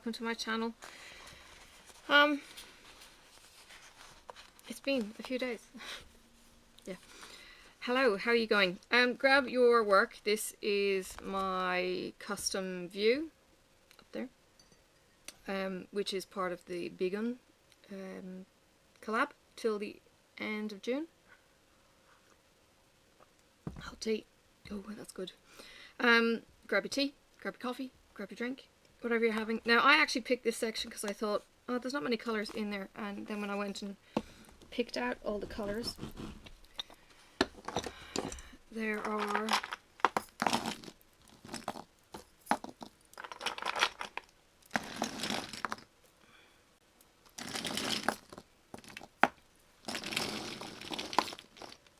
welcome to my channel. It's been a few days. Yeah. Hello, how are you going? Grab your work. This is my custom view up there, which is part of the Begun collab till the end of June. Hot tea. Oh, that's good. Grab your tea, grab your coffee, grab your drink, whatever you're having. Now, I actually picked this section because I thought, oh, there's not many colours in there. And then when I went and picked out all the colours, there are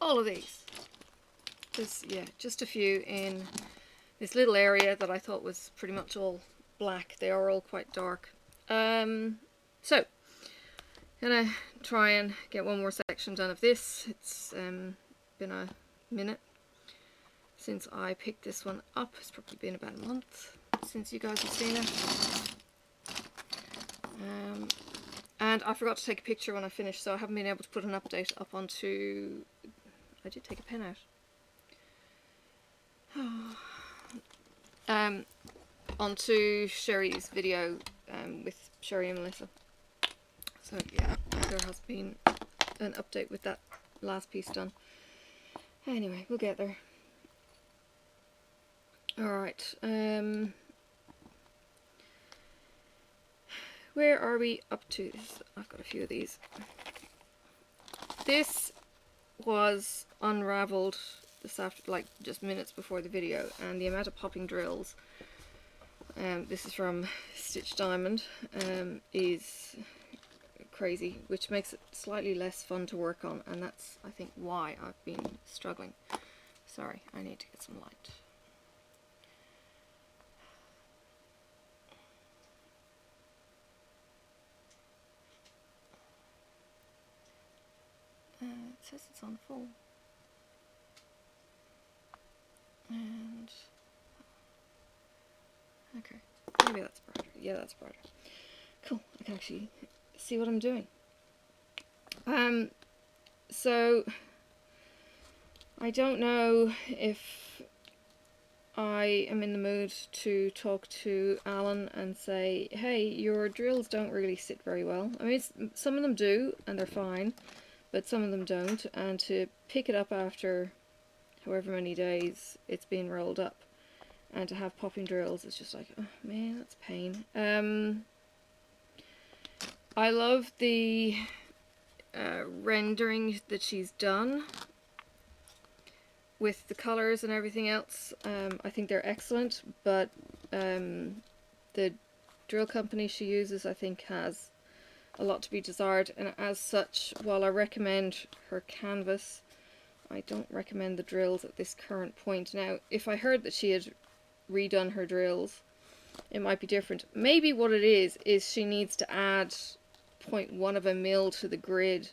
all of these. Yeah, just a few in this little area that I thought was pretty much all black. They are all quite dark. So, gonna try and get one more section done of this. It's been a minute since I picked this one up. It's probably been about a month since you guys have seen it. And I forgot to take a picture when I finished, so I haven't been able to put an update up onto... I did take a pen out. Onto Sherry's video with Sherry and Melissa. So yeah, there has been an update with that last piece done. Anyway, we'll get there. Alright, where are we up to? I've got a few of these. This was unraveled this after, like, just minutes before the video, and the amount of popping drills, this is from Stitch Diamond, is crazy, which makes it slightly less fun to work on, and that's, I think, why I've been struggling. Sorry, I need to get some light. It says it's on full. And okay, maybe that's brighter. Yeah, that's brighter. Cool, I can actually see what I'm doing. So I don't know if I am in the mood to talk to Alan and say, hey, your drills don't really sit very well. I mean, some of them do, and they're fine, but some of them don't, and to pick it up after however many days it's been rolled up and to have popping drills, it's just like, oh man, that's pain. I love the rendering that she's done with the colours and everything else. I think they're excellent, but the drill company she uses, I think, has a lot to be desired, and as such, while I recommend her canvas, I don't recommend the drills at this current point. Now, if I heard that she had redone her drills, it might be different. Maybe what it is she needs to add 0.1 of a mil to the grid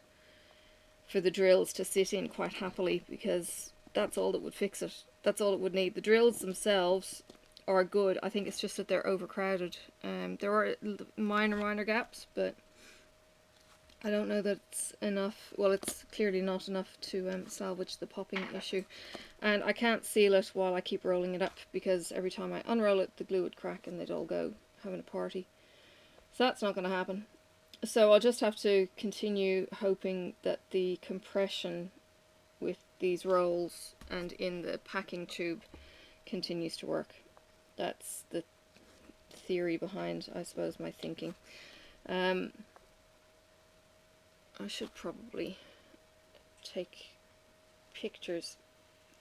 for the drills to sit in quite happily, because that's all that would fix it. That's all it would need. The drills themselves are good. I think it's just that they're overcrowded. There are minor gaps, but I don't know that it's enough. Well, it's clearly not enough to salvage the popping issue. And I can't seal it while I keep rolling it up, because every time I unroll it, the glue would crack and they'd all go having a party. So that's not going to happen. So I'll just have to continue hoping that the compression with these rolls and in the packing tube continues to work. That's the theory behind, I suppose, my thinking. I should probably take pictures.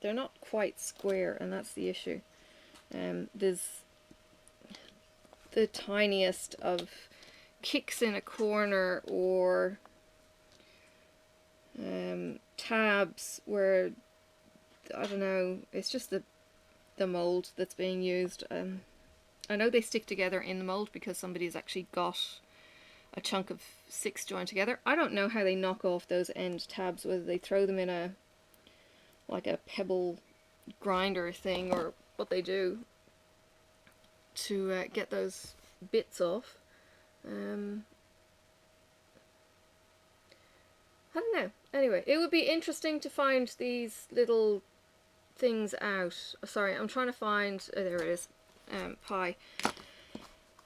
They're not quite square, and that's the issue. There's the tiniest of kicks in a corner, or tabs where, I don't know, it's just the mold that's being used. I know they stick together in the mold because somebody's actually got a chunk of 6 joined together. I don't know how they knock off those end tabs, whether they throw them in a pebble grinder thing, or what they do to get those bits off. I don't know. Anyway, it would be interesting to find these little things out. Sorry, I'm trying to find... Oh, there it is. Pie.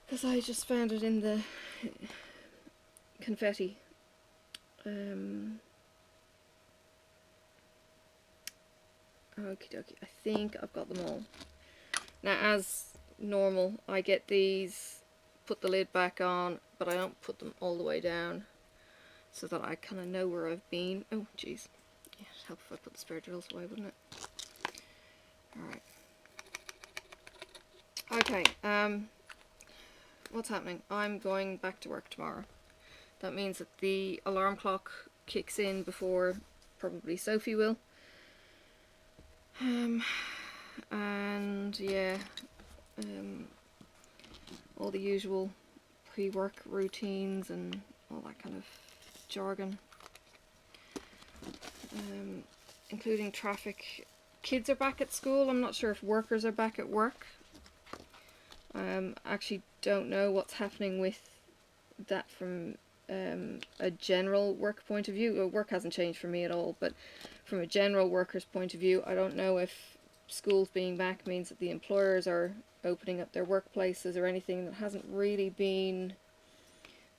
Because I just found it in the confetti. Okie dokie. I think I've got them all. Now, as normal, I get these, put the lid back on, but I don't put them all the way down so that I kind of know where I've been. Oh, jeez. Yeah, it'd help if I put the spare drills away, wouldn't it? Alright. Okay, what's happening? I'm going back to work tomorrow. That means that the alarm clock kicks in before probably Sophie will. And yeah, all the usual pre-work routines and all that kind of jargon, including traffic. Kids are back at school. I'm not sure if workers are back at work. Actually don't know what's happening with that from a general work point of view. Well, work hasn't changed for me at all, but from a general worker's point of view, I don't know if schools being back means that the employers are opening up their workplaces or anything. That hasn't really been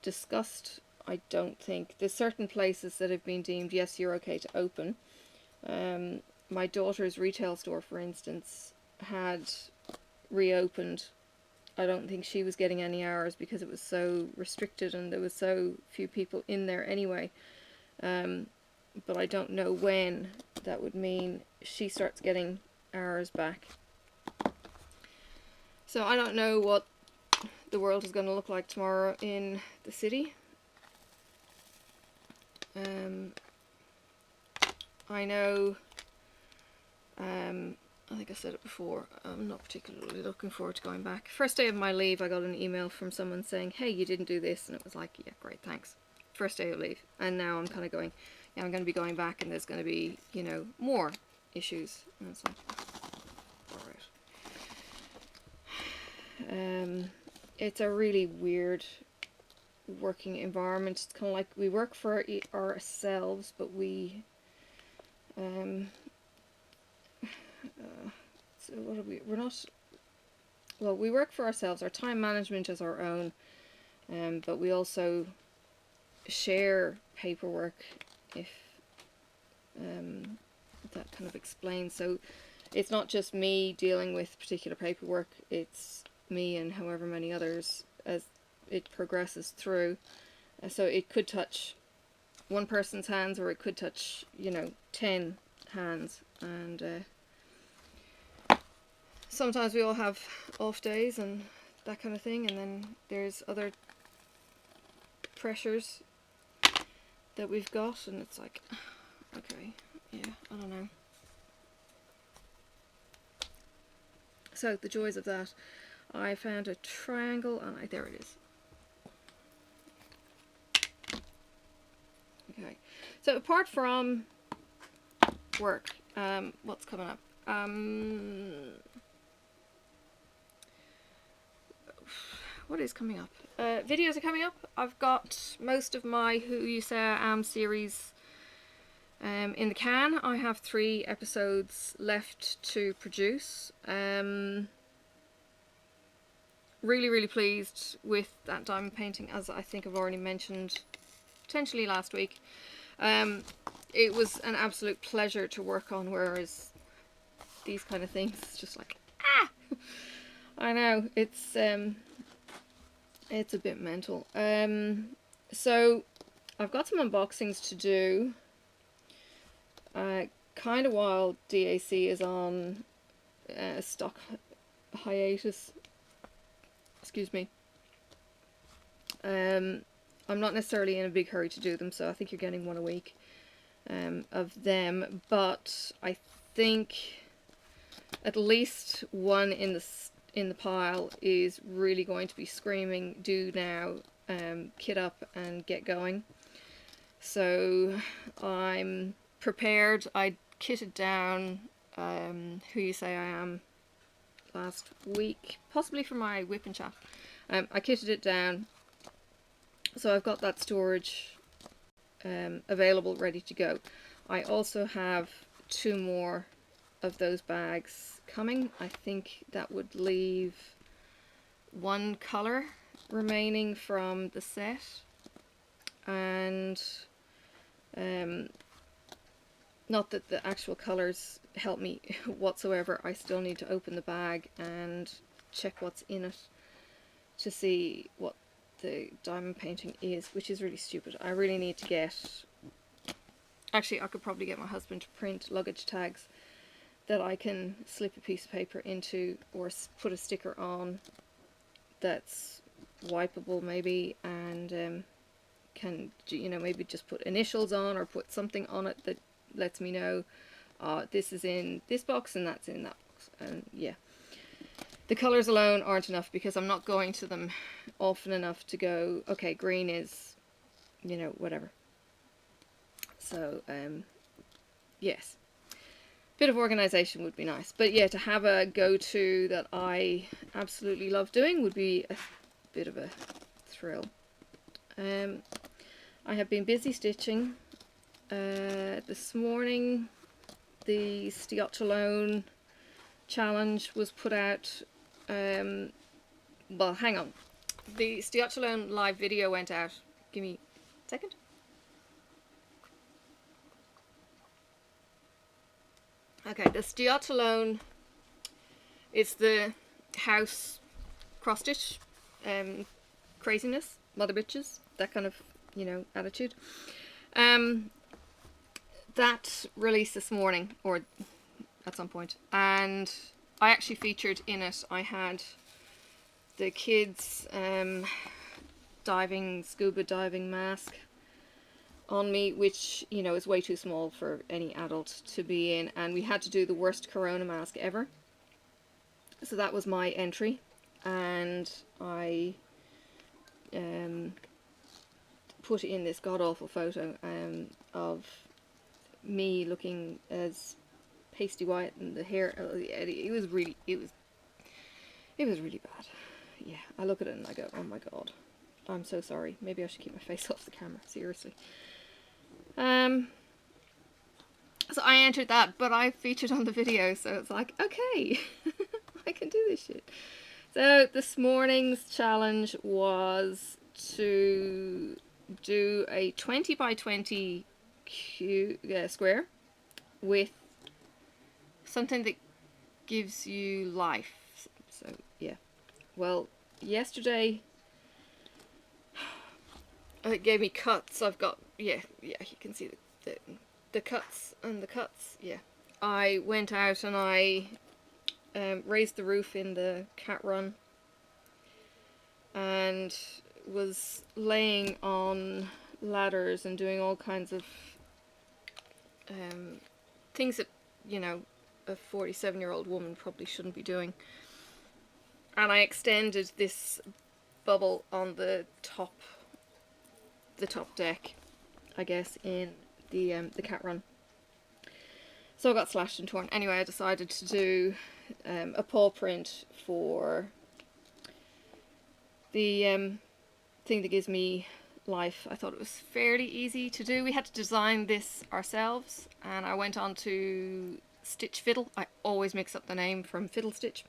discussed, I don't think. There's certain places that have been deemed, yes, you're okay to open. My daughter's retail store, for instance, had reopened. I don't think she was getting any hours because it was so restricted and there was so few people in there anyway. But I don't know when that would mean she starts getting hours back. So I don't know what the world is going to look like tomorrow in the city. I know, I think I said it before, I'm not particularly looking forward to going back. First day of my leave, I got an email from someone saying, hey, you didn't do this, and it was like, yeah, great, thanks. First day of leave. And now I'm kind of going, yeah, I'm going to be going back and there's going to be, you know, more issues. And it's like, alright. It's a really weird working environment. It's kind of like we work for ourselves, but we so what are we? We're not. Well, we work for ourselves. Our time management is our own, but we also share paperwork. If that kind of explains. So it's not just me dealing with particular paperwork. It's me and however many others as it progresses through. So it could touch one person's hands, or it could touch, you know, 10 hands, and sometimes we all have off days and that kind of thing, and then there's other pressures that we've got, and it's like, okay, yeah, I don't know. So the joys of that. I found a triangle, and there it is. Okay, so apart from work, what's coming up? What is coming up? Videos are coming up. I've got most of my Who You Say I Am series in the can. I have 3 episodes left to produce. Really pleased with that diamond painting, as I think I've already mentioned potentially last week. It was an absolute pleasure to work on, whereas these kind of things, it's just like, ah! I know, it's a bit mental. So I've got some unboxings to do, kind of while DAC is on stock hiatus. Excuse me. I'm not necessarily in a big hurry to do them, so I think you're getting one a week of them, but I think at least one in the pile is really going to be screaming, do now, kit up and get going. So I'm prepared. I kitted down Who You Say I Am last week, possibly for my WiPnChat. I kitted it down, So I've got that storage available, ready to go. I also have 2 more of those bags coming. I think that would leave 1 colour remaining from the set, and not that the actual colours help me whatsoever. I still need to open the bag and check what's in it to see what the diamond painting is, which is really stupid. I really need to get... Actually, I could probably get my husband to print luggage tags that I can slip a piece of paper into, or put a sticker on that's wipeable maybe, and can, you know, maybe just put initials on, or put something on it that lets me know this is in this box and that's in that box. And yeah, the colours alone aren't enough, because I'm not going to them often enough to go, okay, green is, you know, whatever. So yes, bit of organisation would be nice. But yeah, to have a go-to that I absolutely love doing would be a bit of a thrill. I have been busy stitching. This morning the Stiochalone challenge was put out. Well, hang on. The Stiochalone live video went out. Give me a second. Okay, the Stiochalone is the house cross stitch craziness, mother bitches, that kind of, you know, attitude. That released this morning, or at some point, and I actually featured in it. I had the kids' scuba diving mask on me, which, you know, is way too small for any adult to be in, and we had to do the worst corona mask ever. So that was my entry, and I put in this god-awful photo of me looking as pasty white, and the hair, it was really bad. Yeah, I look at it and I go, oh my god, I'm so sorry. Maybe I should keep my face off the camera, seriously. So I entered that, but I featured on the video, so it's like, okay, I can do this shit. So this morning's challenge was to do a 20 by 20 square with something that gives you life. So yeah, well, yesterday it gave me cuts. I've got, yeah, you can see the cuts and the cuts. Yeah, I went out and I raised the roof in the cat run and was laying on ladders and doing all kinds of things that, you know, a 47-year-old woman probably shouldn't be doing. And I extended this bubble on the top deck, I guess, in the cat run. So I got slashed and torn. Anyway, I decided to do a paw print for the thing that gives me life. I thought it was fairly easy to do. We had to design this ourselves, and I went on to Stitch Fiddle. I always mix up the name from Fiddle Stitch.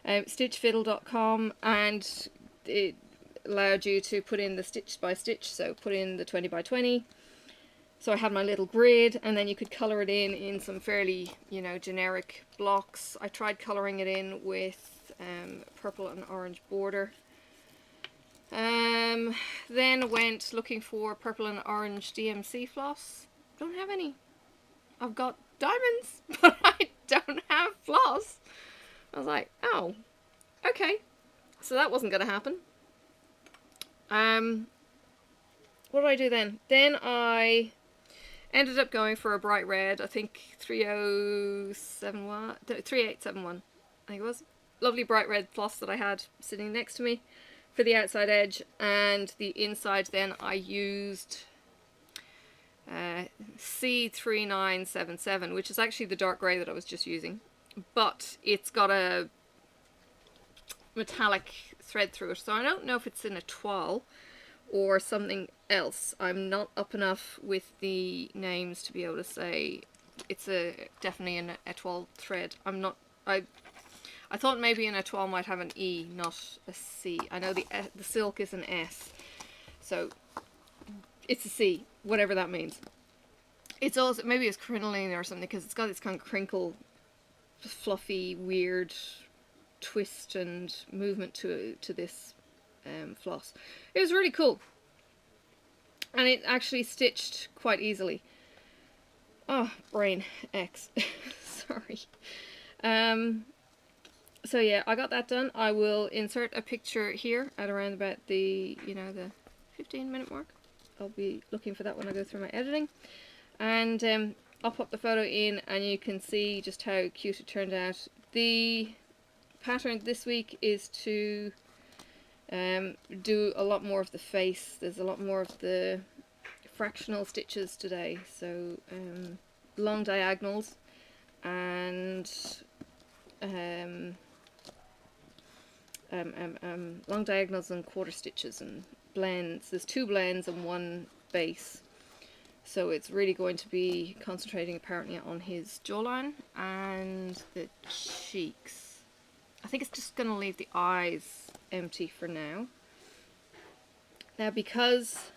Stitchfiddle.com, and it allowed you to put in the stitch by stitch, so put in the 20 by 20. So I had my little grid, and then you could colour it in some fairly, you know, generic blocks. I tried colouring it in with purple and orange border. Then went looking for purple and orange DMC floss. Don't have any. I've got diamonds, but I don't have floss. I was like, oh, okay. So that wasn't going to happen. What did I do then? Then I ended up going for a bright red, I think 3871, I think it was. Lovely bright red floss that I had sitting next to me for the outside edge, and the inside then I used C3977, which is actually the dark grey that I was just using, but it's got a metallic thread through it, so I don't know if it's in a toile or something else. I'm not up enough with the names to be able to say it's definitely an étoile thread. I'm not. I thought maybe an étoile might have an E, not a C. I know the silk is an S, so it's a C, whatever that means. It's also, maybe it's crinoline or something, because it's got this kind of crinkle, fluffy, weird twist and movement to this floss. It was really cool, and it actually stitched quite easily. Oh, brain X. Sorry. So yeah, I got that done. I will insert a picture here at around about the, the 15-minute mark. I'll be looking for that when I go through my editing. And I'll pop the photo in and you can see just how cute it turned out. The pattern this week is to do a lot more of the face. There's a lot more of the fractional stitches today. So long diagonals and long diagonals and quarter stitches and blends. There's 2 blends and 1 base. So it's really going to be concentrating apparently on his jawline and the cheeks. I think it's just going to leave the eyes empty for now. Now, because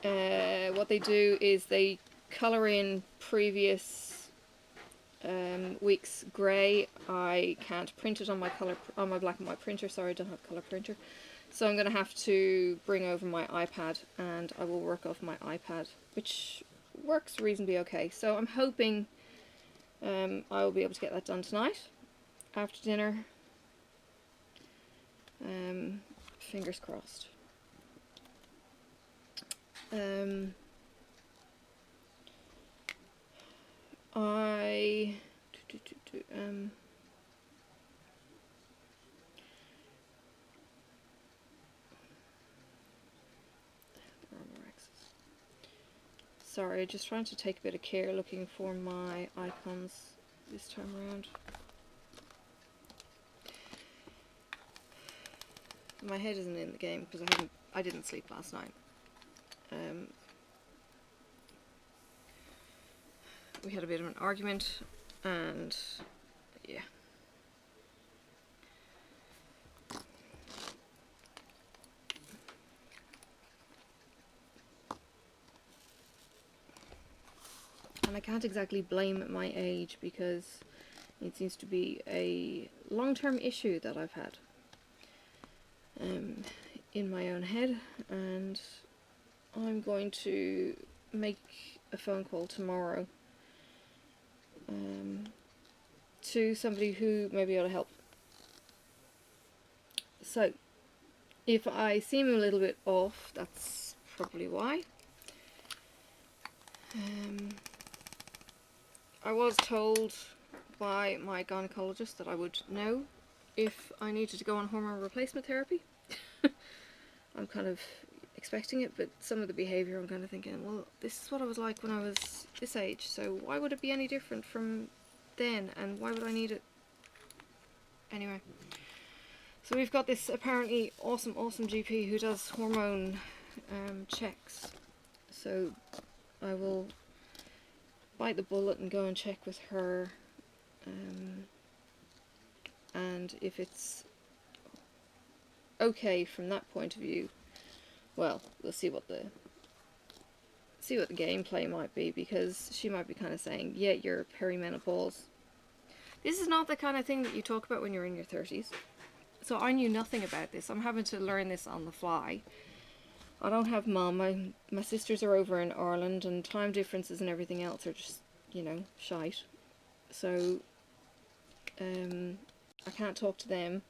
what they do is they colour in previous week's grey, I can't print it on my black and white printer. Sorry, I don't have a colour printer. So I'm going to have to bring over my iPad, and I will work off my iPad, which works reasonably okay. So I'm hoping I will be able to get that done tonight after dinner. Fingers crossed. Sorry, just trying to take a bit of care looking for my icons this time around. My head isn't in the game because I didn't sleep last night. We had a bit of an argument, and yeah. And I can't exactly blame my age because it seems to be a long-term issue that I've had in my own head, and I'm going to make a phone call tomorrow to somebody who may be able to help. So if I seem a little bit off, that's probably why. I was told by my gynecologist that I would know if I needed to go on hormone replacement therapy. I'm kind of expecting it, but some of the behaviour I'm kind of thinking, well, this is what I was like when I was this age, so why would it be any different from then, and why would I need it? Anyway, so we've got this apparently awesome GP who does hormone checks, so I will bite the bullet and go and check with her, and if it's okay from that point of view, well, we'll see what the gameplay might be, because she might be kind of saying, yeah, you're perimenopause. This is not the kind of thing that you talk about when you're in your 30s. So I knew nothing about this. I'm having to learn this on the fly. I don't have mum. My sisters are over in Ireland, and time differences and everything else are just, shite. So I can't talk to them.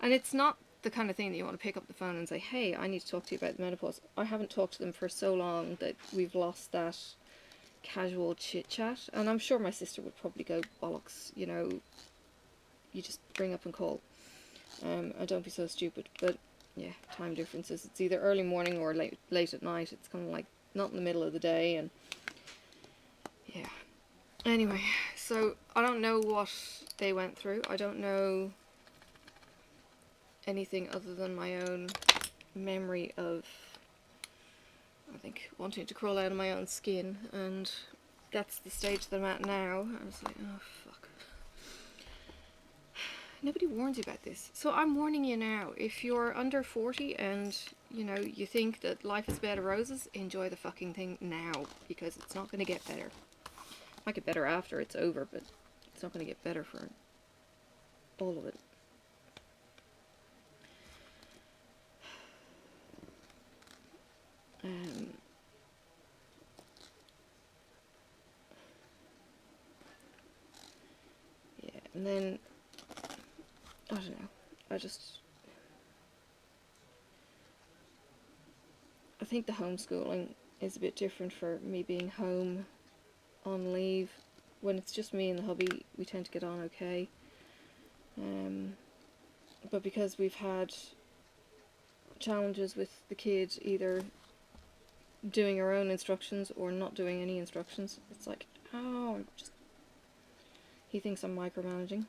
And it's not the kind of thing that you want to pick up the phone and say, hey, I need to talk to you about the menopause. I haven't talked to them for so long that we've lost that casual chit chat, and I'm sure my sister would probably go, bollocks, you just bring up and call, and don't be so stupid. But yeah, time differences, it's either early morning or late at night. It's kind of like not in the middle of the day, and yeah. Anyway, so I don't know what they went through. I don't know anything other than my own memory of, I think, wanting to crawl out of my own skin, and that's the stage that I'm at now. I was like, oh fuck. Nobody warns you about this. So I'm warning you now. If you're under 40 and, you know, you think that life is bed of roses, enjoy the fucking thing now, because it's not going to get better. It might get better after it's over, but it's not going to get better for all of it. Yeah, and then, I don't know, I think the homeschooling is a bit different for me being home on leave. When it's just me and the hubby, we tend to get on okay. But because we've had challenges with the kid either doing her own instructions or not doing any instructions, it's like, oh, he thinks I'm micromanaging.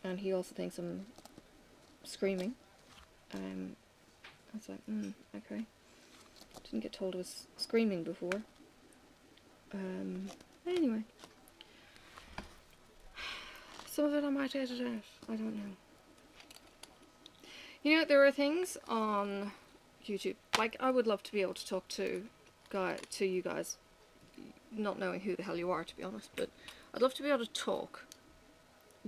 And he also thinks I'm screaming. I was like, okay. Didn't get told I was screaming before. Anyway. Some of it I might edit out. I don't know. You know, there are things on YouTube, like, I would love to be able to talk to you guys, not knowing who the hell you are, to be honest, but I'd love to be able to talk,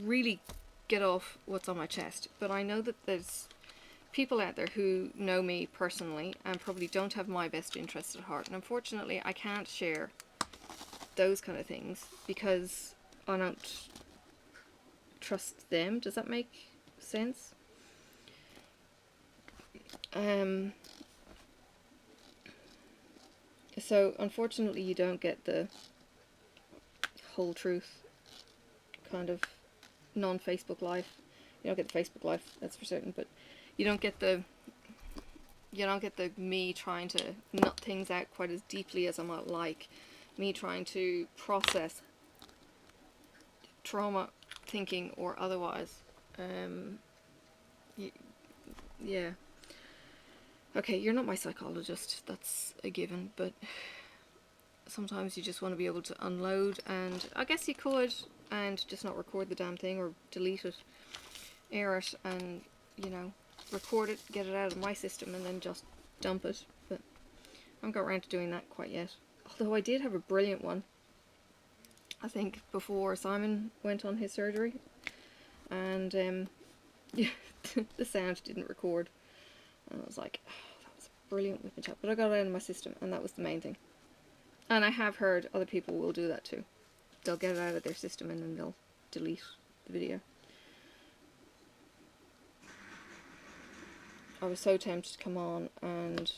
really get off what's on my chest. But I know that there's people out there who know me personally and probably don't have my best interests at heart, and unfortunately I can't share those kind of things because I don't trust them. Does that make sense? So unfortunately you don't get the whole truth kind of non-Facebook life. You don't get the Facebook life, that's for certain, but you don't get the me trying to nut things out quite as deeply as I might like, me trying to process trauma thinking or otherwise. Yeah. Okay, you're not my psychologist, that's a given, but sometimes you just want to be able to unload, and I guess you could, and just not record the damn thing, or delete it, air it, and, you know, record it, get it out of my system, and then just dump it, but I haven't got around to doing that quite yet. Although I did have a brilliant one, I think, before Simon went on his surgery, and yeah, the sound didn't record, and I was like, oh, that was a brilliant WiPnChat, but I got it out of my system, and that was the main thing. And I have heard other people will do that too. They'll get it out of their system and then they'll delete the video. I was so tempted to come on and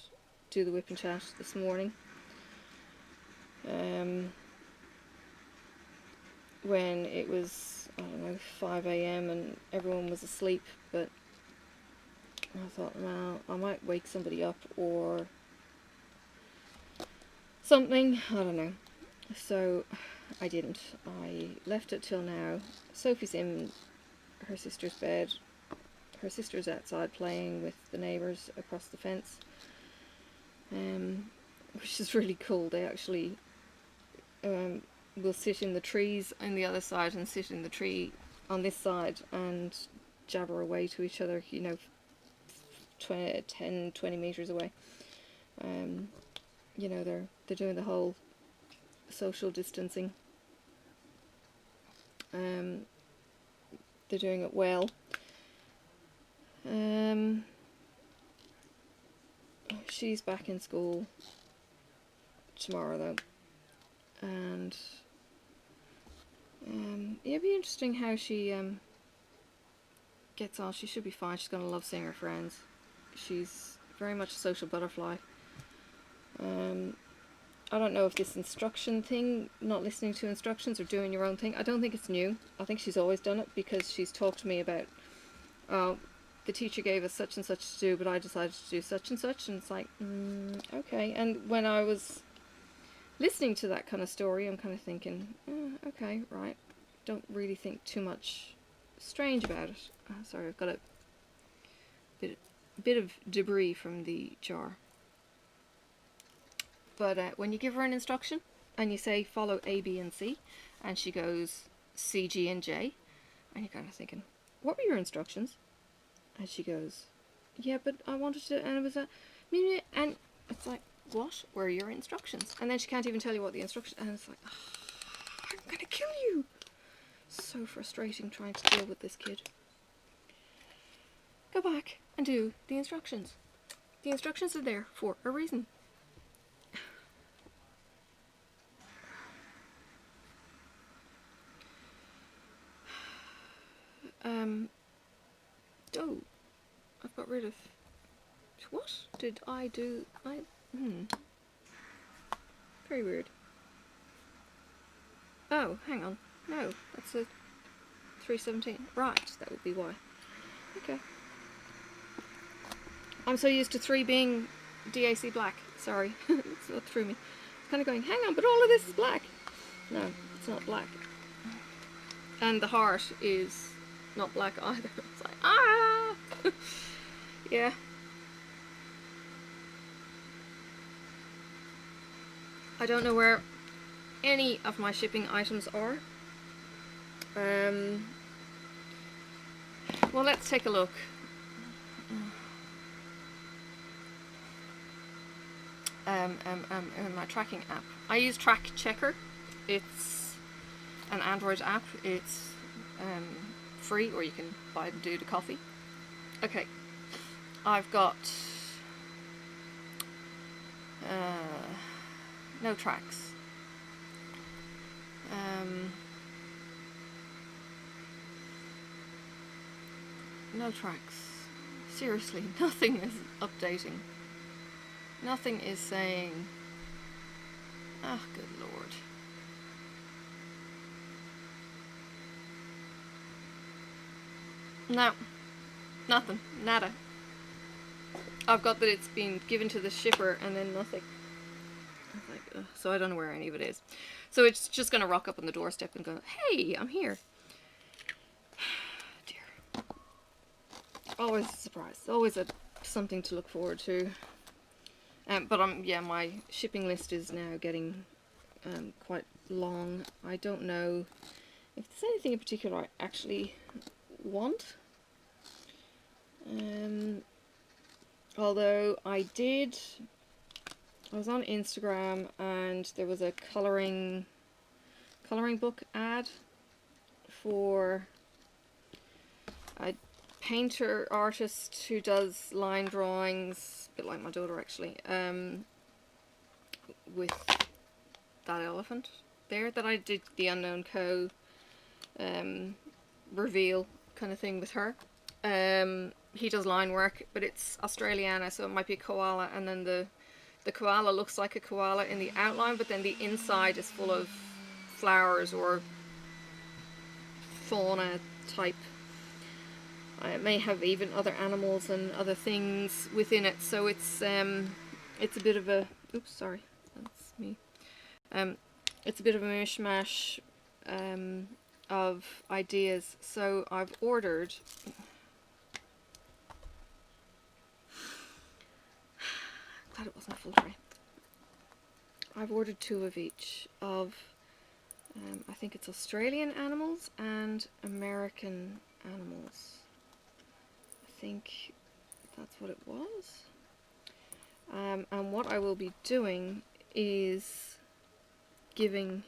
do the WiPnChat this morning. When it was, I don't know, 5 AM and everyone was asleep, but I thought, well, I might wake somebody up or something, I don't know. So I didn't. I left it till now. Sophie's in her sister's bed. Her sister's outside playing with the neighbours across the fence, which is really cool. They actually will sit in the trees on the other side and sit in the tree on this side and jabber away to each other, you know, 10, 20 metres away. You know, they're doing the whole social distancing. They're doing it well. She's back in school tomorrow though, and it'll be interesting how she gets on. She should be fine. She's gonna love seeing her friends. She's very much a social butterfly. I don't know if this instruction thing, not listening to instructions or doing your own thing, I don't think it's new. I think she's always done it because she's talked to me about, oh, the teacher gave us such and such to do, but I decided to do such and such, and it's like, okay. And when I was listening to that kind of story, I'm kind of thinking, okay, right, don't really think too much strange about it. Sorry, I've got a bit of debris from the jar. But when you give her an instruction and you say follow A, B and C, and she goes C, G and J, and you're kind of thinking, what were your instructions? And she goes, yeah, but I wanted to, and it was a, and it's like, what were your instructions? And then she can't even tell you what the instruction, and it's like, oh, I'm gonna kill you. So frustrating trying to deal with this kid. Go back and do the instructions. The instructions are there for a reason. Oh, I've got rid of, what did I do? Very weird. Oh, hang on. No, that's a 317. Right, that would be why. Okay. I'm so used to 3 being DAC black. Sorry, it's what threw me. It's kind of going, hang on, but all of this is black. No, it's not black. And the heart is not black either. It's like, ah! Yeah. I don't know where any of my shipping items are. Well, let's take a look. In my tracking app. I use Track Checker. It's an Android app. It's free, or you can buy it and do the coffee. Okay, I've got no tracks. No tracks. Seriously, nothing is updating. Nothing is saying, ah, oh, good lord. No, nothing, nada. I've got that it's been given to the shipper and then nothing. Like, so I don't know where any of it is. So it's just going to rock up on the doorstep and go, hey, I'm here. Dear. Always a surprise. Always something to look forward to. But yeah, my shipping list is now getting quite long. I don't know if there's anything in particular I actually want. Although I was on Instagram and there was a coloring book ad for a painter artist who does line drawings, a bit like my daughter actually, with that elephant there that I did the TheUnknownCo reveal kind of thing with her. He does line work, but it's Australiana, so it might be a koala, and then the koala looks like a koala in the outline, but then the inside is full of flowers or fauna type. It may have even other animals and other things within it, so it's a bit of a, oops, sorry, that's me. It's a bit of a mishmash of ideas. So I've ordered, glad it wasn't a full tray. I've ordered 2 of each of, I think it's Australian animals and American animals. I think that's what it was. And what I will be doing is giving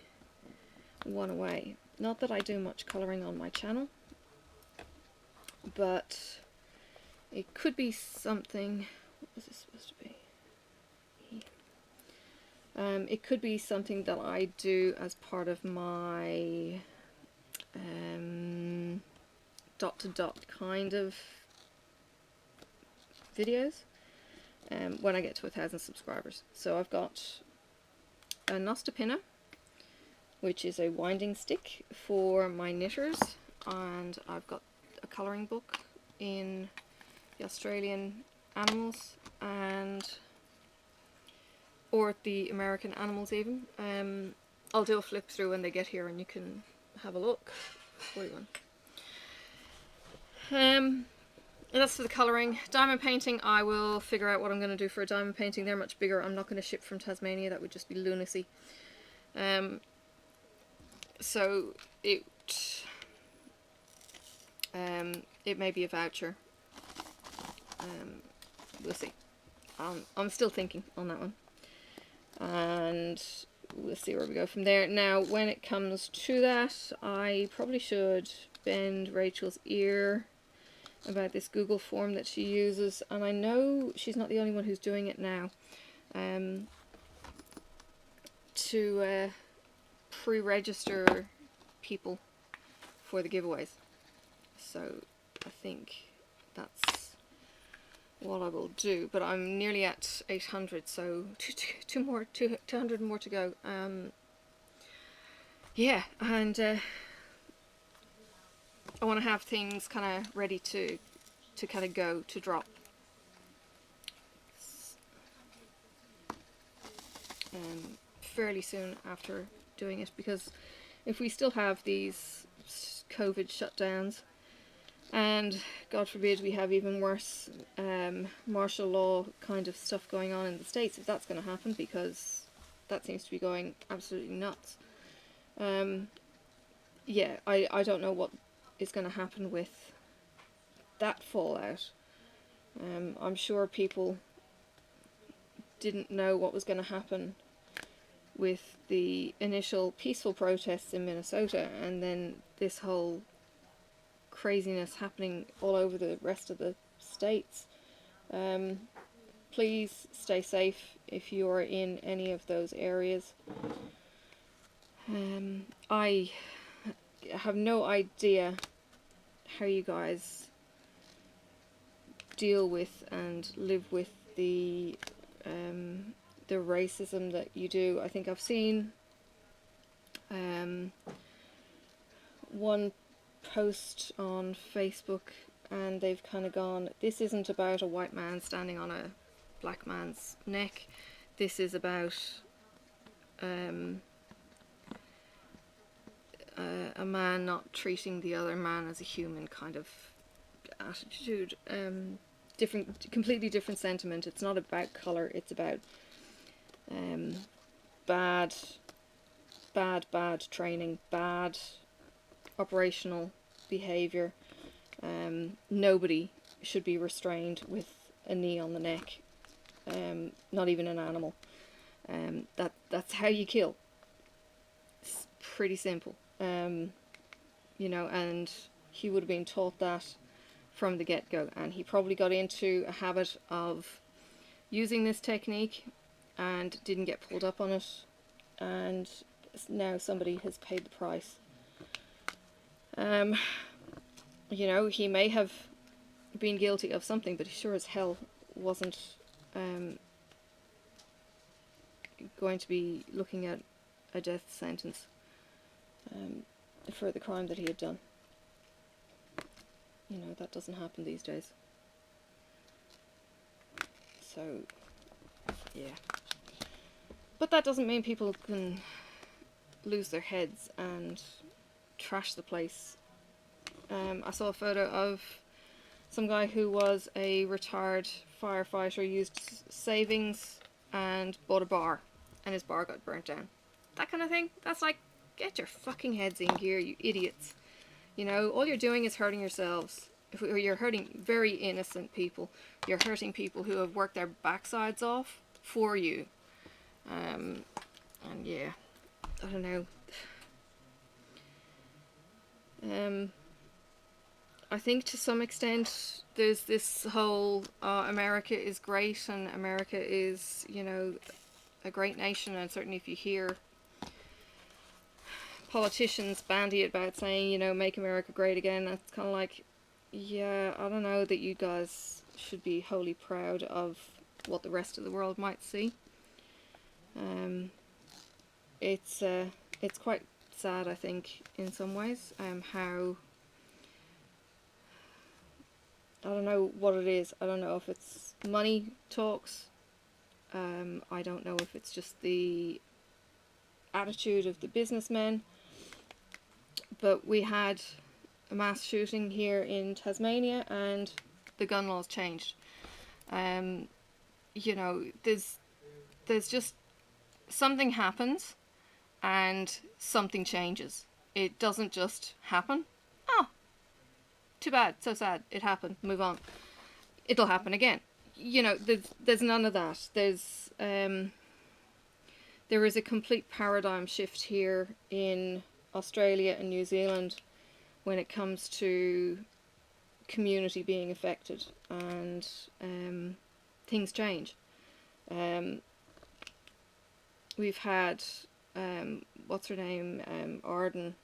one away. Not that I do much colouring on my channel, but it could be something, what was this supposed to be? It could be something that I do as part of my dot to dot kind of videos when I get to 1,000 subscribers. So I've got a Nostapinna, which is a winding stick for my knitters, and I've got a colouring book in the Australian animals or the American animals even. I'll do a flip through when they get here and you can have a look. 41. And that's for the colouring. Diamond painting, I will figure out what I'm going to do for a diamond painting. They're much bigger. I'm not going to ship from Tasmania. That would just be lunacy. So it may be a voucher. We'll see. I'm still thinking on that one. And we'll see where we go from there. Now, when it comes to that, I probably should bend Rachel's ear about this Google form that she uses, and I know she's not the only one who's doing it now, to pre-register people for the giveaways. So I think that's what I will do, but I'm nearly at 800, so 200 more to go. Yeah, and I want to have things kind of ready to kind of go, to drop. Fairly soon after doing it, because if we still have these COVID shutdowns, and God forbid we have even worse martial law kind of stuff going on in the States, if that's going to happen, because that seems to be going absolutely nuts. Yeah, I don't know what is going to happen with that fallout. I'm sure people didn't know what was going to happen with the initial peaceful protests in Minnesota, and then this whole craziness happening all over the rest of the states. Please stay safe if you're in any of those areas. I have no idea how you guys deal with and live with the racism that you do. I think I've seen one post on Facebook, and they've kind of gone, this isn't about a white man standing on a black man's neck, this is about a man not treating the other man as a human kind of attitude. Completely different sentiment. It's not about colour, it's about bad training, bad operational behaviour. Nobody should be restrained with a knee on the neck, not even an animal. That's how you kill. It's pretty simple. You know, and he would have been taught that from the get-go, and he probably got into a habit of using this technique and didn't get pulled up on it, and now somebody has paid the price. You know, he may have been guilty of something, but he sure as hell wasn't going to be looking at a death sentence for the crime that he had done. You know, that doesn't happen these days. So, yeah. But that doesn't mean people can lose their heads and trash the place. I saw a photo of some guy who was a retired firefighter, used savings and bought a bar, and his bar got burnt down. That kind of thing. That's like, get your fucking heads in gear, you idiots. You know, all you're doing is hurting yourselves. You're hurting very innocent people. You're hurting people who have worked their backsides off for you. And yeah, I don't know. I think to some extent there's this whole America is great and America is, you know, a great nation, and certainly if you hear politicians bandy it about saying, you know, make America great again, that's kind of like, yeah, I don't know that you guys should be wholly proud of what the rest of the world might see. It's quite sad, I think, in some ways, how, I don't know what it is. I don't know if it's money talks. I don't know if it's just the attitude of the businessmen. But we had a mass shooting here in Tasmania, and the gun laws changed. You know, there's just something happens and something changes. It doesn't just happen. Oh, too bad, so sad, it happened, move on. It'll happen again. You know, there's none of that. There is a complete paradigm shift here in Australia and New Zealand when it comes to community being affected, and things change. We've had what's her name, Arden.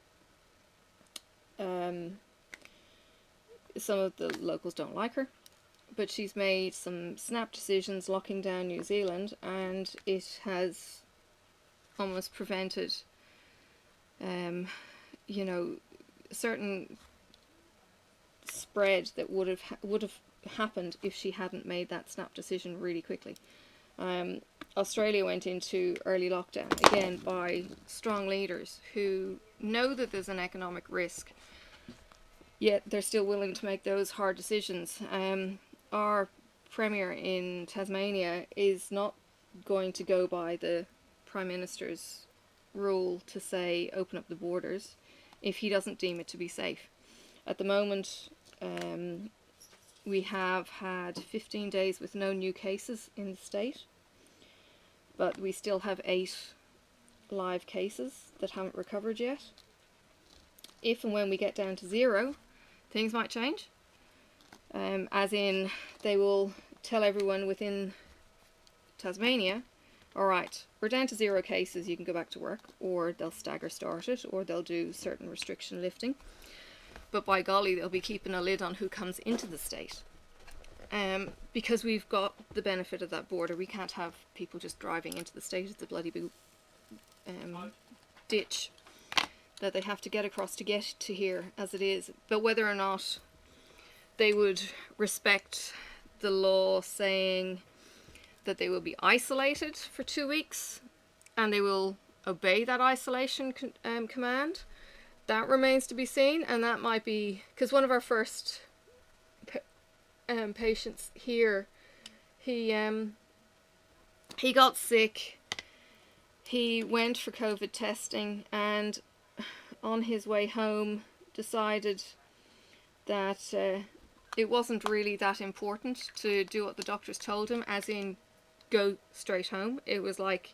Some of the locals don't like her, but she's made some snap decisions locking down New Zealand, and it has almost prevented you know, certain spread that would have happened if she hadn't made that snap decision really quickly. Australia went into early lockdown again by strong leaders who know that there's an economic risk, yet they're still willing to make those hard decisions. Our Premier in Tasmania is not going to go by the Prime Minister's rule to say open up the borders if he doesn't deem it to be safe. At the moment, we have had 15 days with no new cases in the state, but we still have 8 live cases that haven't recovered yet. If and when we get down to 0, things might change. As in, they will tell everyone within Tasmania, alright, we're down to 0 cases, you can go back to work, or they'll stagger start it, or they'll do certain restriction lifting. But by golly, they'll be keeping a lid on who comes into the state. Because we've got the benefit of that border, we can't have people just driving into the state. It's a bloody big ditch that they have to get across to get to here as it is. But whether or not they would respect the law saying that they will be isolated for 2 weeks and they will obey that isolation command, that remains to be seen. And that might be because one of our first patients here, he got sick, he went for COVID testing, and on his way home decided that it wasn't really that important to do what the doctors told him, as in go straight home. It was like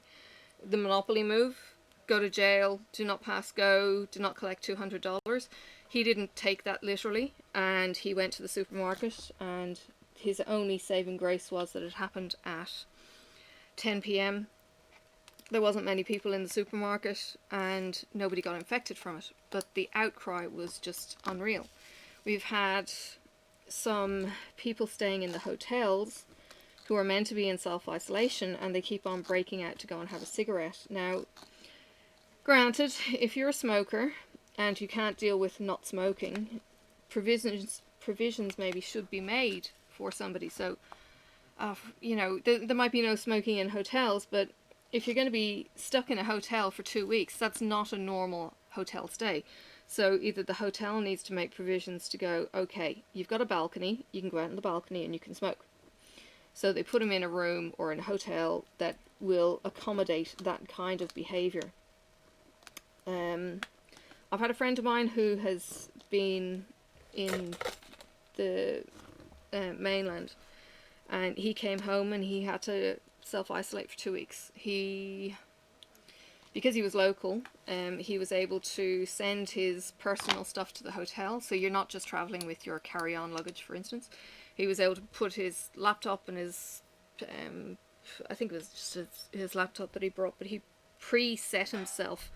the Monopoly move: go to jail, do not pass go, do not collect $200. He didn't take that literally, and he went to the supermarket, and his only saving grace was that it happened at 10 p.m. There wasn't many people in the supermarket and nobody got infected from it, but the outcry was just unreal. We've had some people staying in the hotels who are meant to be in self-isolation, and they keep on breaking out to go and have a cigarette. Now, granted, if you're a smoker and you can't deal with not smoking, provisions maybe should be made for somebody. So, you know, there might be no smoking in hotels, but if you're going to be stuck in a hotel for 2 weeks, that's not a normal hotel stay. So either the hotel needs to make provisions to go, okay, you've got a balcony, you can go out on the balcony and you can smoke. So they put them in a room or in a hotel that will accommodate that kind of behaviour. I've had a friend of mine who has been in the mainland, and he came home and he had to self-isolate for 2 weeks. Because he was local, he was able to send his personal stuff to the hotel, so you're not just travelling with your carry-on luggage, for instance. He was able to put his laptop and his, I think it was just his laptop that he brought, but he pre-set himself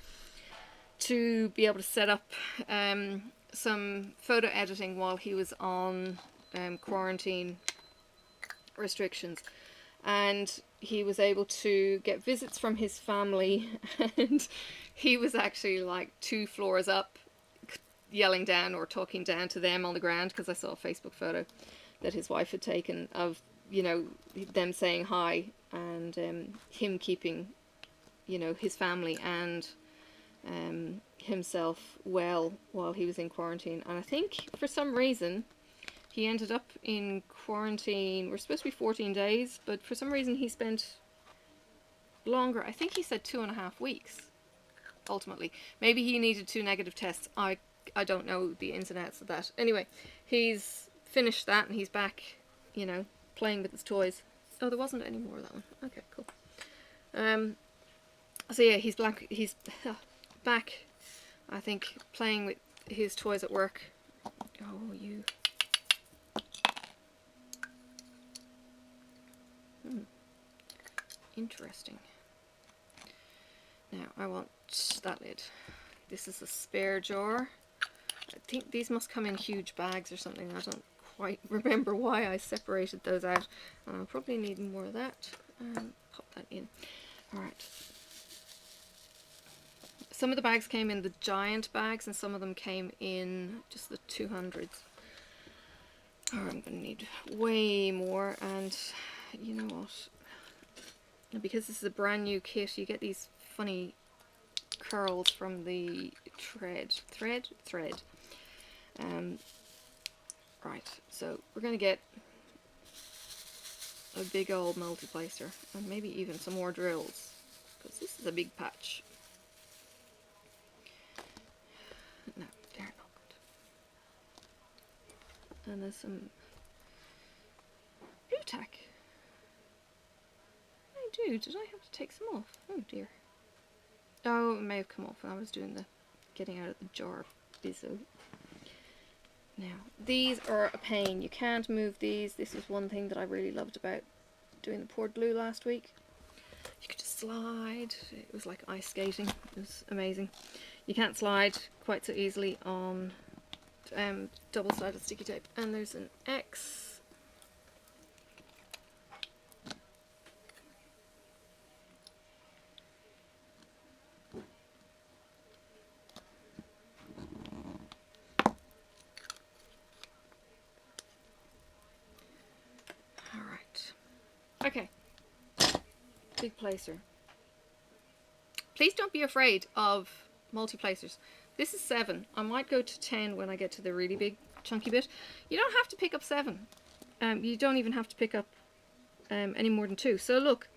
to be able to set up some photo editing while he was on quarantine restrictions. And he was able to get visits from his family, and he was actually like 2 floors up yelling down or talking down to them on the ground, because I saw a Facebook photo that his wife had taken of, you know, them saying hi, and him keeping, you know, his family and himself well while he was in quarantine. And I think for some reason he ended up in quarantine. We're supposed to be 14 days, but for some reason he spent longer. I think he said 2.5 weeks ultimately. Maybe he needed 2 negative tests. I don't know the ins and outs of that. Anyway, he's finished that and he's back, you know, playing with his toys. Oh, there wasn't any more of that one. Okay, cool. So yeah, he's back, I think, playing with his toys at work. Oh, you. Interesting. Now, I want that lid. This is a spare jar. I think these must come in huge bags or something. I don't quite remember why I separated those out. I'll probably need more of that. Pop that in. Alright. Some of the bags came in the giant bags and some of them came in just the 200s. Oh, I'm going to need way more, and you know what? Because this is a brand new kit, you get these funny curls from the thread. Right, so we're going to get a big old multi-placer and maybe even some more drills, because this is a big patch. No, they're not. And there's some blue tack. Did I have to take some off? Oh dear. Oh, it may have come off when I was doing the getting out of the jar bizzo. Now, these are a pain. You can't move these. This is one thing that I really loved about doing the poured glue last week. You could just slide. It was like ice skating. It was amazing. You can't slide quite so easily on double-sided sticky tape. And there's an X. Okay, big placer. Please don't be afraid of multi-placers. This is 7. I might go to 10 when I get to the really big chunky bit. You don't have to pick up 7. You don't even have to pick up any more than 2. So look,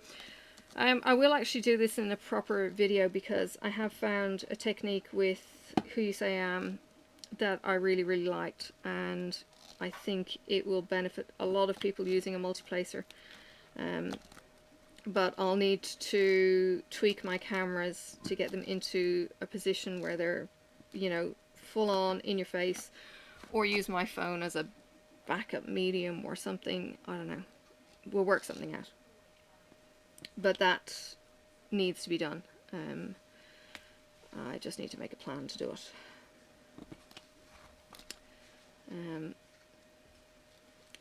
I will actually do this in a proper video because I have found a technique with Who You Say I Am that I really, really liked, and I think it will benefit a lot of people using a multi-placer. But I'll need to tweak my cameras to get them into a position where they're, you know, full on in your face, or use my phone as a backup medium or something. I don't know. We'll work something out. But that needs to be done. I just need to make a plan to do it.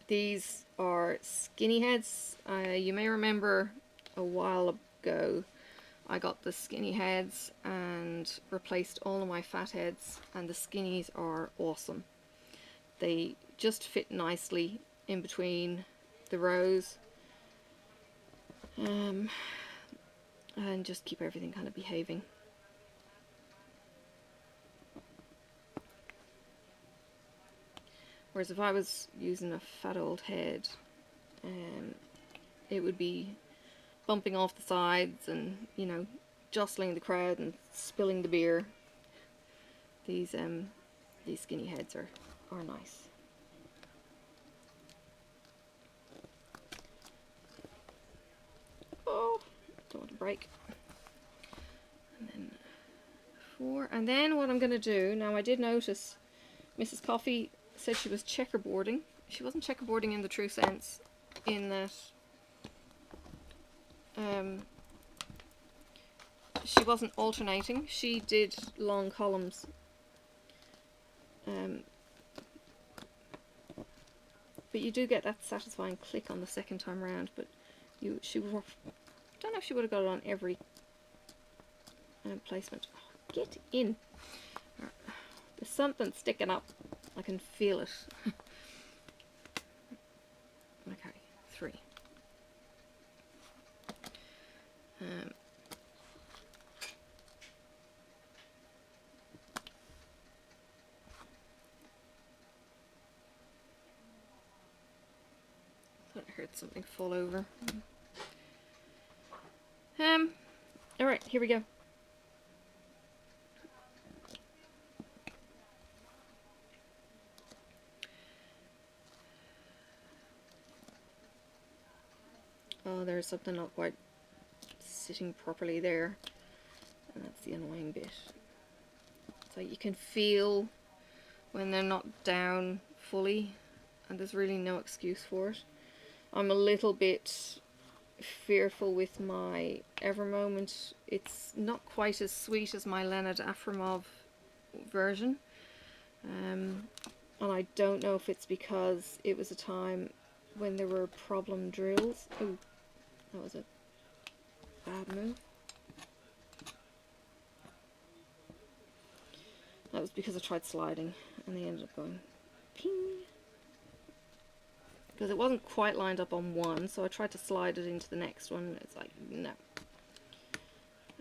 These are skinny heads. You may remember a while ago I got the skinny heads and replaced all of my fat heads, and the skinnies are awesome. They just fit nicely in between the rows, and just keep everything kind of behaving. Whereas if I was using a fat old head, it would be bumping off the sides and, you know, jostling the crowd and spilling the beer. These skinny heads are nice. Oh, don't want to break. And then 4. And then what I'm going to do, now I did notice Mrs. Coffee said she was checkerboarding. She wasn't checkerboarding in the true sense, in that she wasn't alternating. She did long columns. But you do get that satisfying click on the second time round. But I don't know if she would have got it on every placement. Oh, get in. Right. There's something sticking up. I can feel it. Okay, 3. something fall over. Alright, here we go. Oh, there's something not quite sitting properly there. And that's the annoying bit. So you can feel when they're not down fully, and there's really no excuse for it. I'm a little bit fearful with my Evermoment. It's not quite as sweet as my Leonard Afremov version. And I don't know if it's because it was a time when there were problem drills. Oh, that was a bad move. That was because I tried sliding and they ended up going ping. Because it wasn't quite lined up on one, so I tried to slide it into the next one, and it's like, no.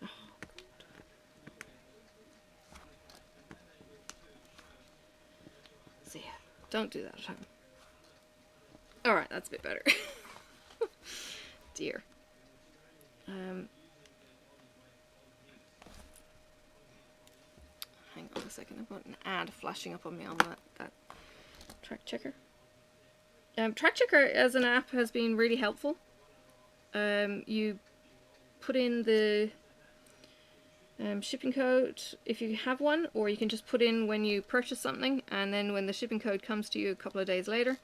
Oh, God. So yeah, don't do that at home. Alright, that's a bit better. Dear. Hang on a second, I've got an ad flashing up on me on that track checker. Track checker as an app has been really helpful. You put in the shipping code if you have one, or you can just put in when you purchase something, and then when the shipping code comes to you a couple of days later,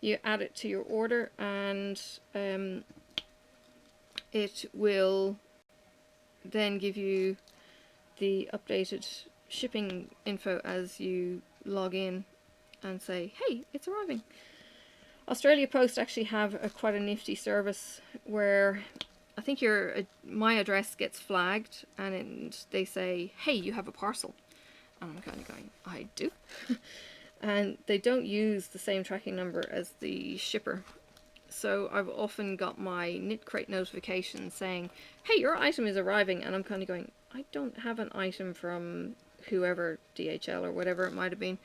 you add it to your order, and it will then give you the updated shipping info as you log in and say, hey, it's arriving. Australia Post actually have quite a nifty service where I think my address gets flagged, and they say, hey, you have a parcel. And I'm kind of going, I do. And they don't use the same tracking number as the shipper. So I've often got my Knit Crate notification saying, hey, your item is arriving. And I'm kind of going, I don't have an item from whoever, DHL or whatever it might have been.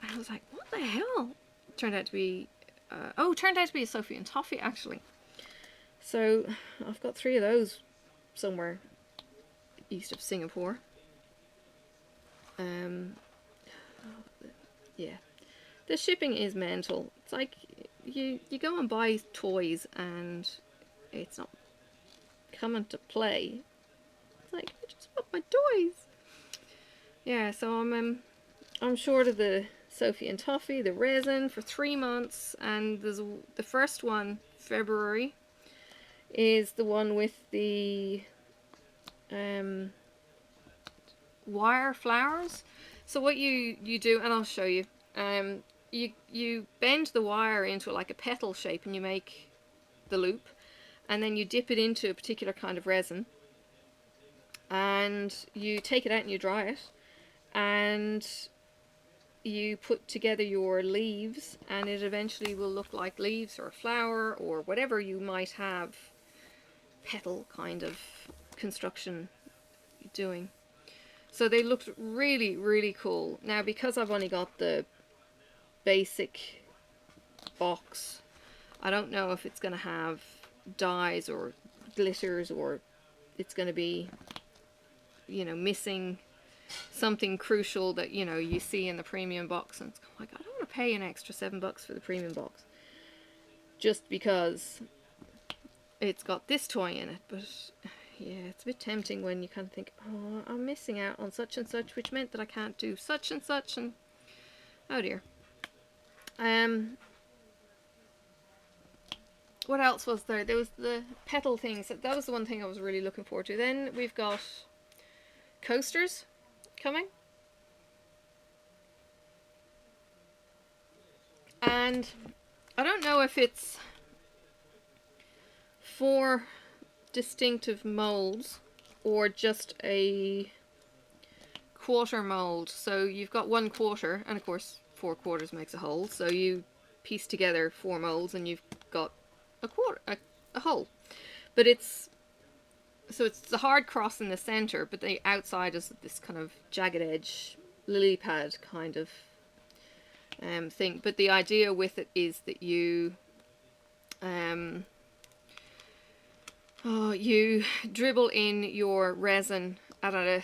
And I was like, what the hell? Turned out to be a Sophie and Toffee, actually. So I've got 3 of those somewhere east of Singapore. Yeah, the shipping is mental. It's like you go and buy toys and it's not coming to play. It's like, I just want my toys. Yeah, so I'm short of the Sophie and Toffee, the resin, for 3 months, and there's the first one, February, is the one with the wire flowers. So what you do, and I'll show you, you bend the wire into like a petal shape, and you make the loop, and then you dip it into a particular kind of resin, and you take it out and you dry it, and you put together your leaves, and it eventually will look like leaves or a flower or whatever you might have petal kind of construction doing. So they looked really, really cool. Now, because I've only got the basic box, I don't know if it's going to have dyes or glitters, or it's going to be, you know, missing something crucial that, you know, you see in the premium box, and it's like, I don't want to pay an extra $7 for the premium box just because it's got this toy in it. But yeah, it's a bit tempting when you kind of think, oh, I'm missing out on such and such, which meant that I can't do such and such, and oh dear. What else was there? There was the petal things. That was the one thing I was really looking forward to. Then we've got coasters coming. And I don't know if it's 4 distinctive molds or just a quarter mold. So you've got 1 quarter, and of course 4 quarters makes a whole, so you piece together 4 molds and you've got a quarter, a whole. But it's the hard cross in the center, but the outside is this kind of jagged edge lily pad kind of thing. But the idea with it is that you You dribble in your resin at a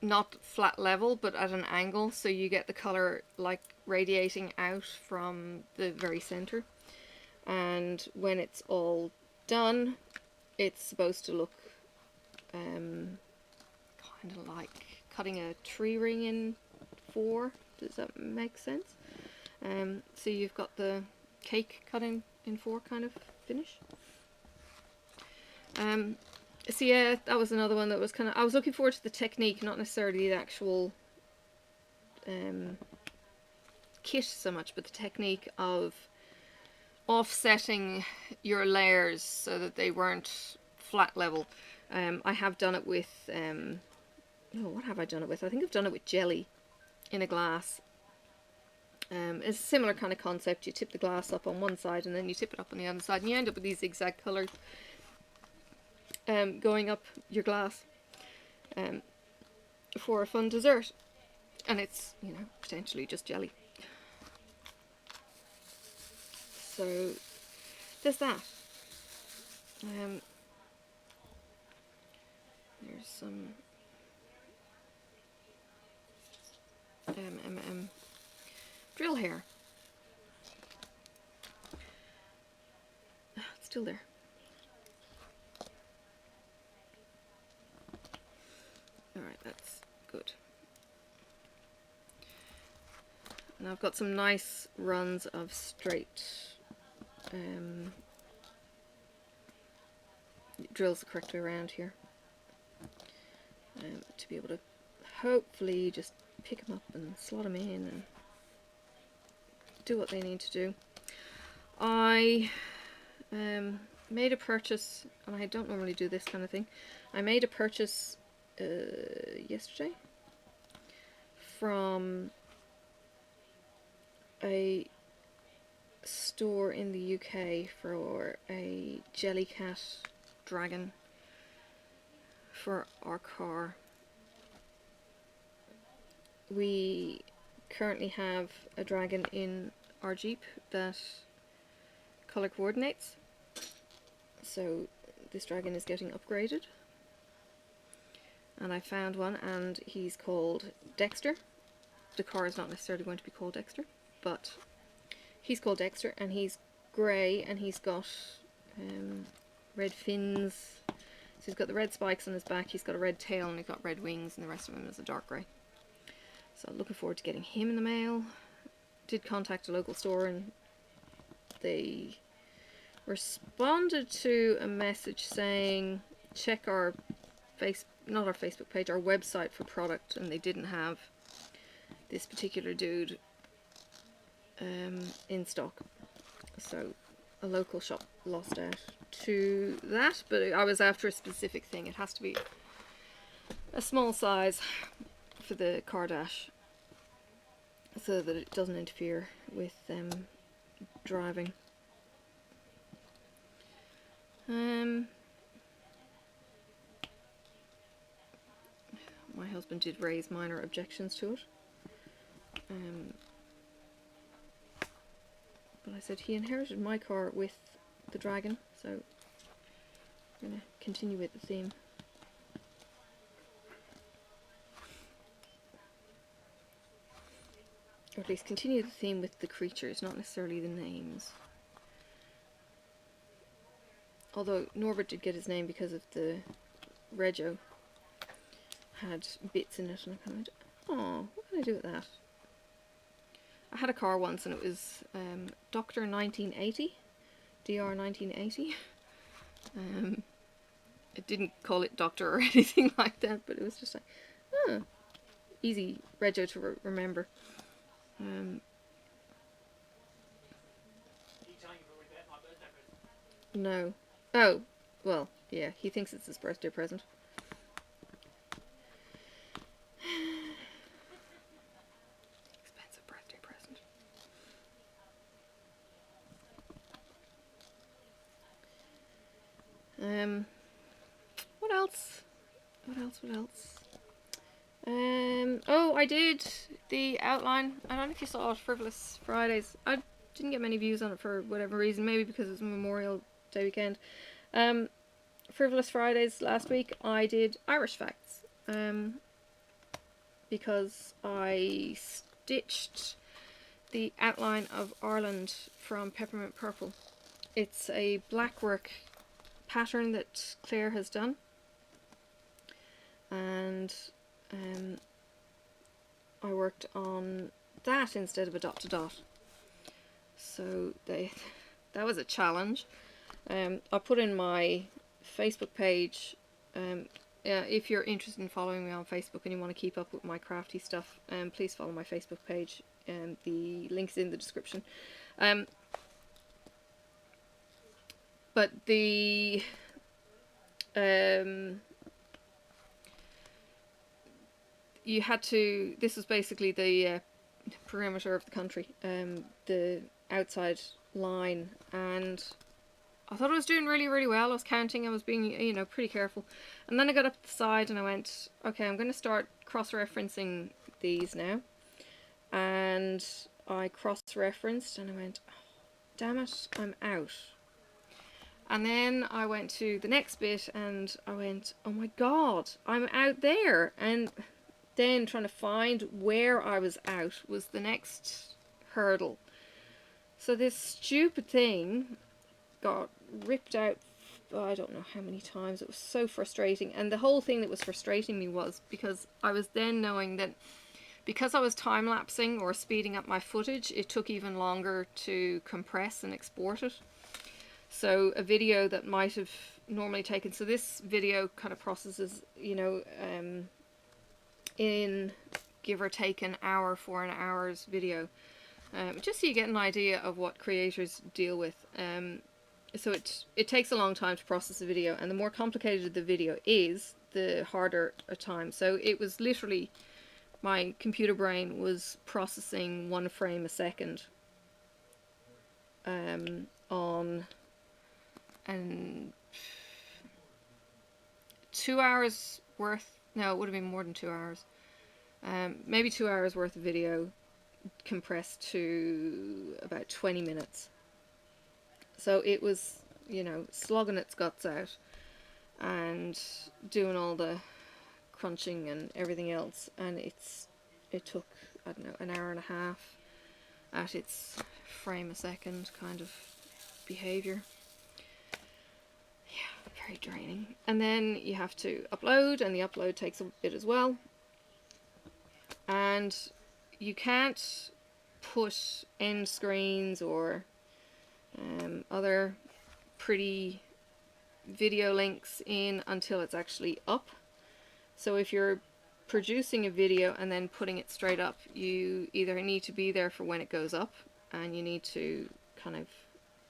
not flat level but at an angle, so you get the color like radiating out from the very center. And when it's all done, it's supposed to look kind of like cutting a tree ring in 4. Does that make sense? So you've got the cake cutting in 4 kind of finish. So yeah, that was another one that was kind of, I was looking forward to the technique, not necessarily the actual kit so much, but the technique of offsetting your layers so that they weren't flat level. I have done it with, what have I done it with? I think I've done it with jelly in a glass. It's a similar kind of concept. You tip the glass up on one side and then you tip it up on the other side, and you end up with these zigzag colours going up your glass for a fun dessert. And it's, you know, potentially just jelly. So there's that. There's some drill hair. It's still there. Alright, that's good. And I've got some nice runs of straight drills the correct way around here, to be able to hopefully just pick them up and slot them in and do what they need to do. I made a purchase, and I don't normally do this kind of thing. I made a purchase yesterday from a store in the UK for a Jellycat dragon for our car. We currently have a dragon in our Jeep that color coordinates, so this dragon is getting upgraded, and I found one, and he's called Dexter. The car is not necessarily going to be called Dexter, but he's called Dexter, and he's grey, and he's got red fins. So he's got the red spikes on his back, he's got a red tail, and he's got red wings, and the rest of him is a dark grey. So I'm looking forward to getting him in the mail. Did contact a local store, and they responded to a message saying check our not our Facebook page, our website for product, and they didn't have this particular dude in stock. So a local shop lost out to that, but I was after a specific thing. It has to be a small size for the car dash so that it doesn't interfere with driving. My husband did raise minor objections to it, but I said he inherited my car with the dragon, so I'm going to continue with the theme. Or at least continue the theme with the creatures, not necessarily the names. Although Norbert did get his name because of the Rego had bits in it, and I kind of went, oh, what can I do with that? I had a car once, and it was Dr. 1980, DR 1980. It didn't call it Doctor or anything like that, but it was just like, oh, easy Rego to remember. No. Oh, well, yeah, he thinks it's his birthday present. Expensive birthday present. What else? What else? Oh, I did the outline. I don't know if you saw it, Frivolous Fridays. Did didn't get many views on it for whatever reason, maybe because it was Memorial Day weekend. Frivolous Fridays last week, I did Irish facts, because I stitched the outline of Ireland from Peppermint Purple. It's a blackwork pattern that Claire has done, and I worked on that instead of a dot to dot. So that was a challenge. I put in my Facebook page. If you're interested in following me on Facebook and you want to keep up with my crafty stuff, please follow my Facebook page. The link's in the description. But the you had to. This was basically the perimeter of the country, the outside line, and I thought I was doing really, really well. I was counting, I was being, you know, pretty careful. And then I got up the side and I went, okay, I'm going to start cross-referencing these now. And I cross-referenced and I went, oh, damn it, I'm out. And then I went to the next bit and I went, oh my god, I'm out there. And then trying to find where I was out was the next hurdle. So this stupid thing got ripped out, I don't know how many times. It was so frustrating. And the whole thing that was frustrating me was because I was then knowing that because I was time-lapsing or speeding up my footage, it took even longer to compress and export it. So a video that might have normally taken, so this video kind of processes, you know, in give or take an hour for an hour's video, just so you get an idea of what creators deal with. So it takes a long time to process a video, and the more complicated the video is, the harder a time. So it was literally, my computer brain was processing 1 frame a second on 2 hours worth, no, it would have been more than 2 hours, maybe 2 hours worth of video compressed to about 20 minutes. So it was, you know, slogging its guts out and doing all the crunching and everything else, and it took, I don't know, an hour and a half at its frame a second kind of behavior. Yeah, very draining. And then you have to upload, and the upload takes a bit as well. And you can't put end screens or other pretty video links in until it's actually up. So if you're producing a video and then putting it straight up, you either need to be there for when it goes up and you need to kind of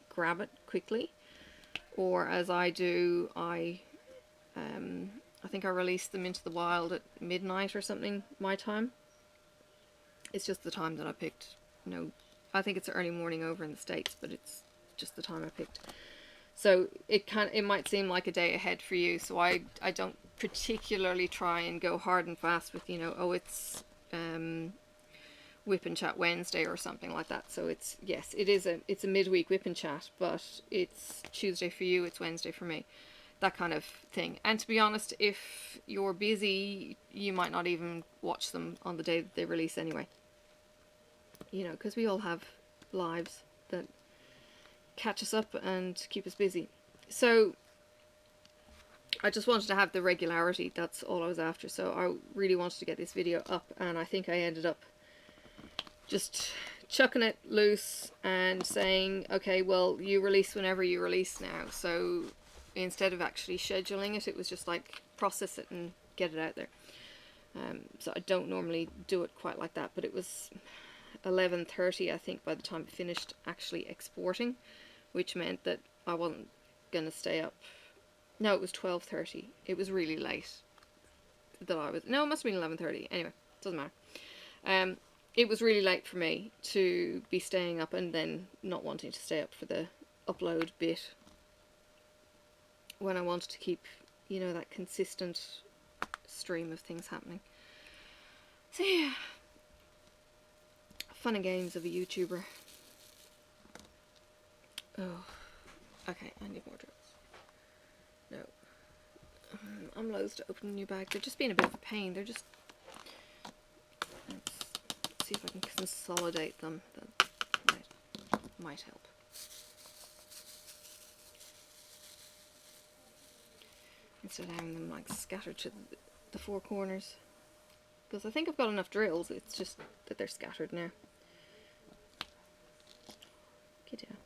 grab it quickly, or as I do, I think I released them into the wild at midnight or something my time. It's just the time that I picked. No, I think it's early morning over in the States, but it's just the time I picked. So it might seem like a day ahead for you. So I don't particularly try and go hard and fast with, you know, oh, it's Whip and Chat Wednesday or something like that. So it's, yes, it's a midweek Whip and Chat, but it's Tuesday for you, it's Wednesday for me. That kind of thing. And to be honest, if you're busy, you might not even watch them on the day that they release anyway. You know, because we all have lives that catch us up and keep us busy. So I just wanted to have the regularity. That's all I was after. So I really wanted to get this video up, and I think I ended up just chucking it loose and saying, okay, well, you release whenever you release now. So instead of actually scheduling it, it was just like process it and get it out there. So I don't normally do it quite like that, but it was 11:30, I think, by the time I finished actually exporting, which meant that I wasn't going to stay up. No, it was 12:30. It was really late that I was... No, it must have been 11:30. Anyway, doesn't matter. It was really late for me to be staying up and then not wanting to stay up for the upload bit when I wanted to keep, you know, that consistent stream of things happening. So yeah, fun and games of a YouTuber. Oh, okay, I need more drills. No. I'm loath to open a new bag. They're just being a bit of a pain. They're just... Let's see if I can consolidate them. That might help. Instead of having them like scattered to the four corners. Because I think I've got enough drills, it's just that they're scattered now. Get down.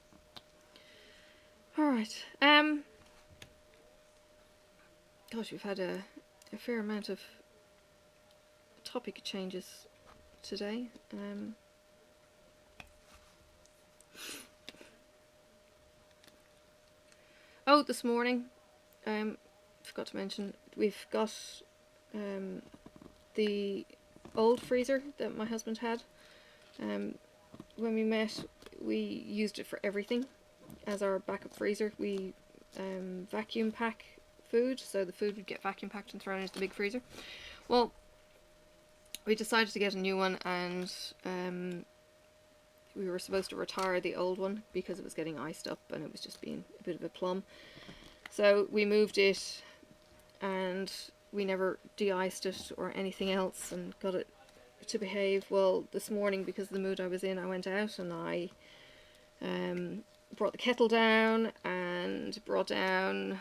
Alright, gosh, we've had a fair amount of topic changes today. Oh, this morning, forgot to mention, we've got the old freezer that my husband had. When we met, we used it for everything as our backup freezer. We vacuum pack food, so the food would get vacuum packed and thrown into the big freezer. Well, we decided to get a new one, and we were supposed to retire the old one because it was getting iced up and it was just being a bit of a plum. So we moved it, and we never de-iced it or anything else and got it to behave. Well, this morning, because of the mood I was in, I went out and I brought the kettle down and brought down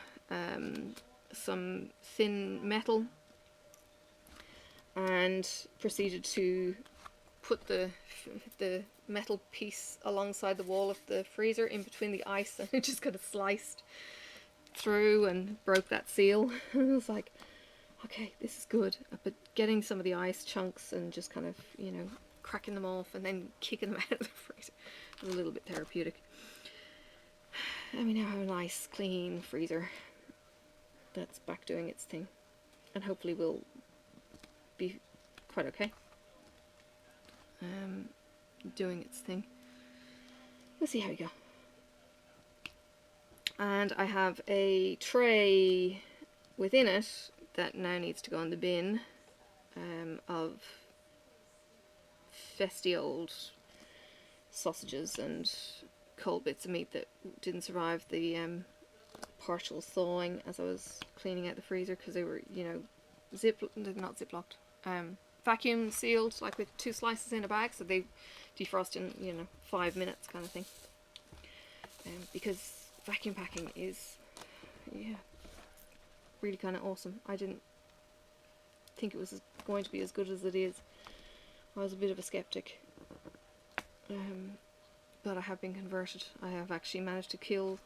some thin metal and proceeded to put the metal piece alongside the wall of the freezer in between the ice, and it just kind of sliced through and broke that seal. I was like, okay, this is good. But getting some of the ice chunks and just kind of, you know, cracking them off and then kicking them out of the freezer was a little bit therapeutic. And we now have a nice clean freezer that's back doing its thing, and hopefully will be quite okay. Doing its thing. Let's see how we go. And I have a tray within it that now needs to go in the bin of festy old sausages and cold bits of meat that didn't survive the partial thawing as I was cleaning out the freezer, because they were, you know, not ziplocked, vacuum sealed, like with 2 slices in a bag, so they defrost in, you know, 5 minutes kind of thing. Because vacuum packing is, yeah, really kind of awesome. I didn't think it was going to be as good as it is. I was a bit of a skeptic, but I have been converted. I have actually managed to kill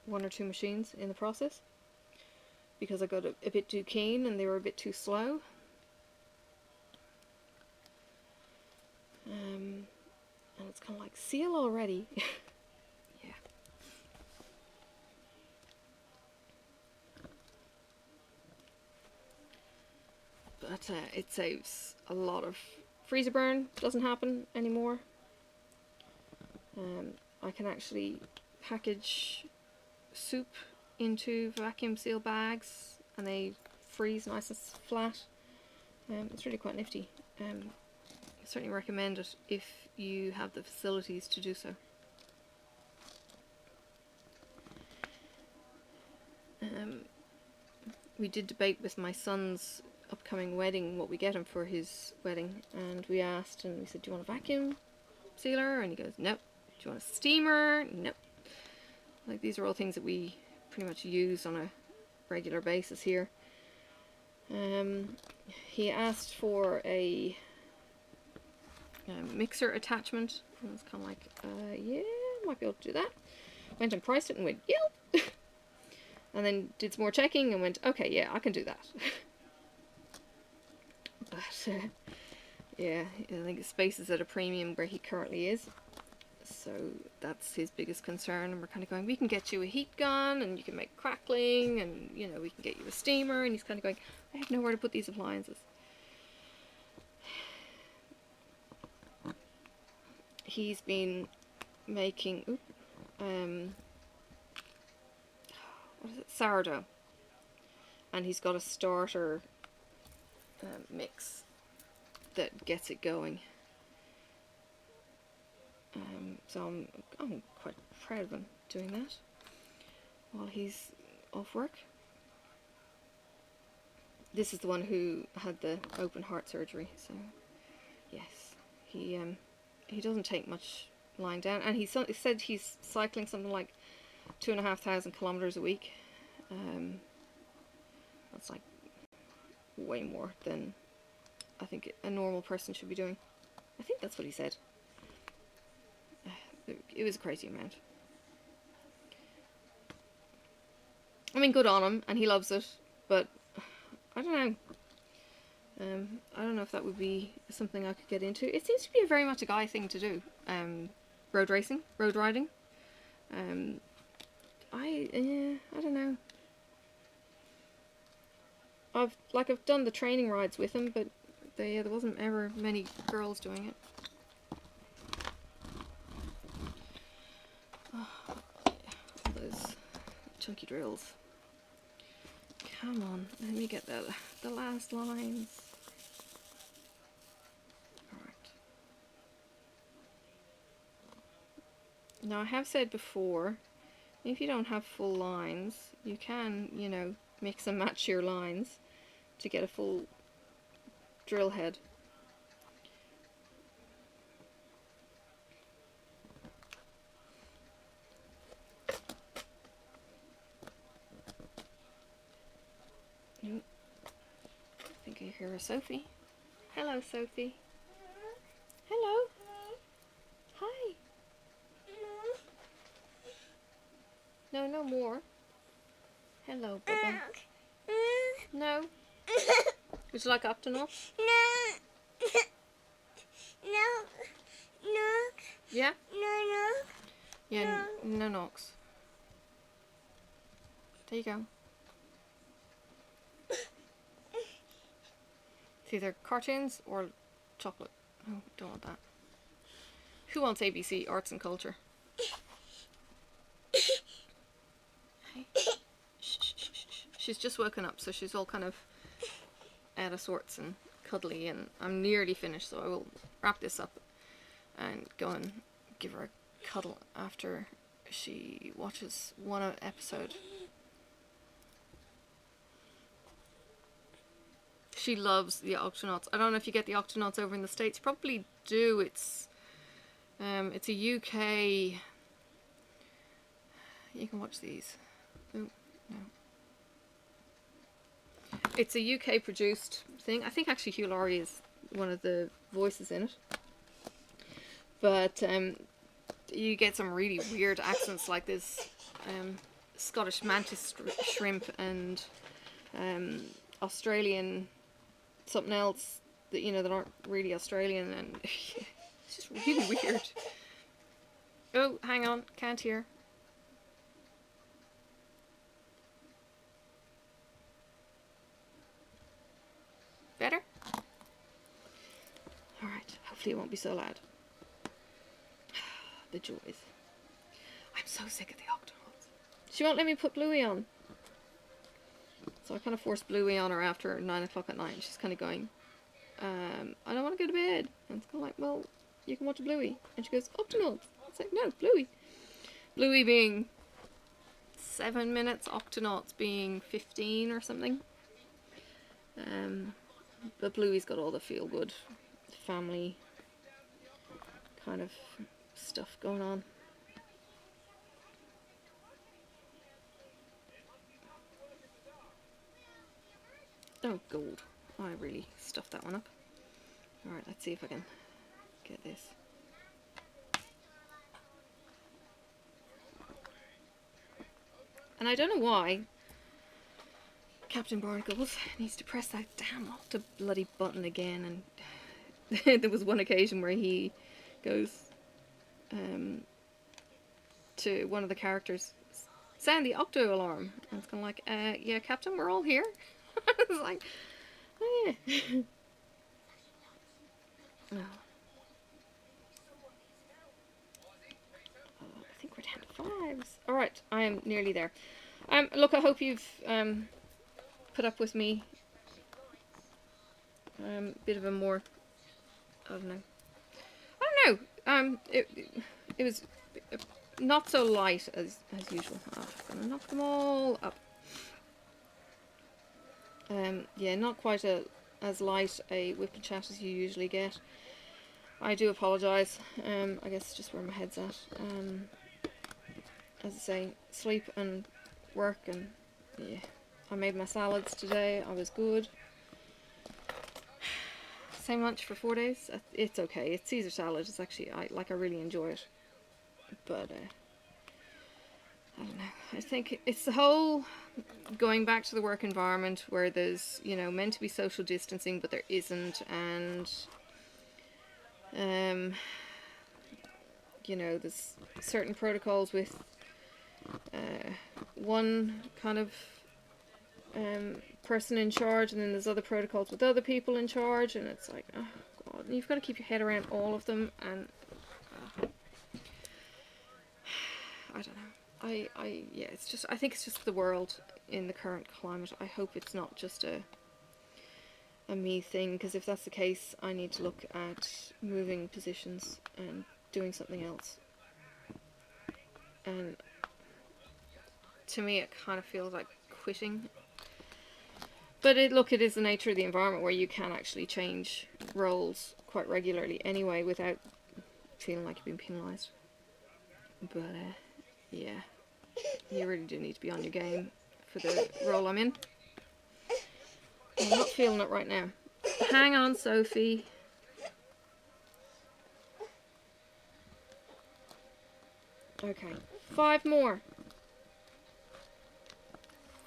1 or 2 machines in the process because I got a bit too keen and they were a bit too slow. And it's kind of like, seal already. Yeah. But it saves a lot of freezer burn. Doesn't happen anymore. I can actually package soup into vacuum seal bags and they freeze nice and flat. It's really quite nifty. I certainly recommend it if you have the facilities to do so. We did debate with my son's upcoming wedding what we get him for his wedding, and we asked, and we said, do you want a vacuum sealer? And he goes, nope. Do you want a steamer? Nope. Like, these are all things that we pretty much use on a regular basis here. He asked for a mixer attachment, and I was kind of like, yeah, might be able to do that. Went and priced it and went, yep. And then did some more checking and went, okay, yeah, I can do that. But yeah, I think space is at a premium where he currently is, so that's his biggest concern. And we're kind of going, we can get you a heat gun and you can make crackling, and, you know, we can get you a steamer. And he's kind of going, I have nowhere to put these appliances. He's been making what is it, sourdough, and he's got a starter mix that gets it going. So I'm quite proud of him doing that while he's off work. This is the one who had the open heart surgery, so yes, he doesn't take much lying down, and he said he's cycling something like 2,500 kilometers a week. That's like way more than I think a normal person should be doing. I think that's what he said. It was a crazy amount. I mean, good on him, and he loves it, but I don't know. I don't know if that would be something I could get into. It seems to be very much a guy thing to do. Road riding. I don't know. I've done the training rides with him, but there wasn't ever many girls doing it. Oh, all those chunky drills. Come on, let me get the last lines. Alright. Now I have said before, if you don't have full lines, you can, you know, mix and match your lines to get a full drill head. I think I hear a Sophie. Hello, Sophie. Hello. Hi. No, no more. Hello, Bubba. No. Would you like Octonauts? No. No. No. Yeah? No. Yeah, no knocks. There you go. It's either cartoons or chocolate. Oh, don't want that. Who wants ABC, Arts and Culture? Hey. Shh, shh, shh, shh. She's just woken up, so she's all kind of out of sorts and cuddly, and I'm nearly finished, so I will wrap this up and go and give her a cuddle after she watches one episode. She loves the Octonauts. I don't know if you get the Octonauts over in the States. You probably do. It's a UK. You can watch these. Oh, no. It's a UK produced thing. I think actually Hugh Laurie is one of the voices in it. But you get some really weird accents like this Scottish mantis shrimp and Australian something else that, you know, that aren't really Australian, and it's just really weird. Oh, hang on, can't hear. Better? Alright, hopefully it won't be so loud. The joys. I'm so sick of the Octonauts. She won't let me put Bluey on. So I kind of forced Bluey on her after 9 o'clock at night. She's kind of going, I don't want to go to bed. And it's kind of like, well, you can watch Bluey. And she goes, Octonauts. It's like, no, Bluey. Bluey being 7 minutes, Octonauts being 15 or something. But Bluey's got all the feel-good family kind of stuff going on. Oh, gold. I really stuffed that one up. Alright, let's see if I can get this. And I don't know why Captain Barnacles needs to press that damn octa bloody button again, and there was one occasion where he goes to one of the characters, sound the octo alarm, and it's kind of like, yeah, Captain, we're all here. It's like, oh yeah. Oh. I think we're down to 5s. Alright, I am nearly there. Look, I hope you've put up with me. Bit of a more, I don't know. It was not so light as usual. Oh, I'm gonna knock them all up. Yeah, not quite as light a WiPnChat as you usually get. I do apologise. I guess it's just where my head's at. As I say, sleep and work, and yeah. I made my salads today. I was good. Same lunch for 4 days. It's okay. It's Caesar salad. It's actually I really enjoy it. But I don't know. I think it's the whole going back to the work environment where there's, you know, meant to be social distancing, but there isn't, and you know, there's certain protocols with one kind of person in charge, and then there's other protocols with other people in charge, and it's like, oh god, you've got to keep your head around all of them, and I don't know. Yeah, it's just, I think it's just the world in the current climate. I hope it's not just a me thing, because if that's the case, I need to look at moving positions and doing something else. And to me, it kind of feels like quitting. But look, it is the nature of the environment where you can actually change roles quite regularly anyway without feeling like you're being penalised. But yeah, you really do need to be on your game for the role I'm in. I'm not feeling it right now. Hang on, Sophie. Okay, 5 more.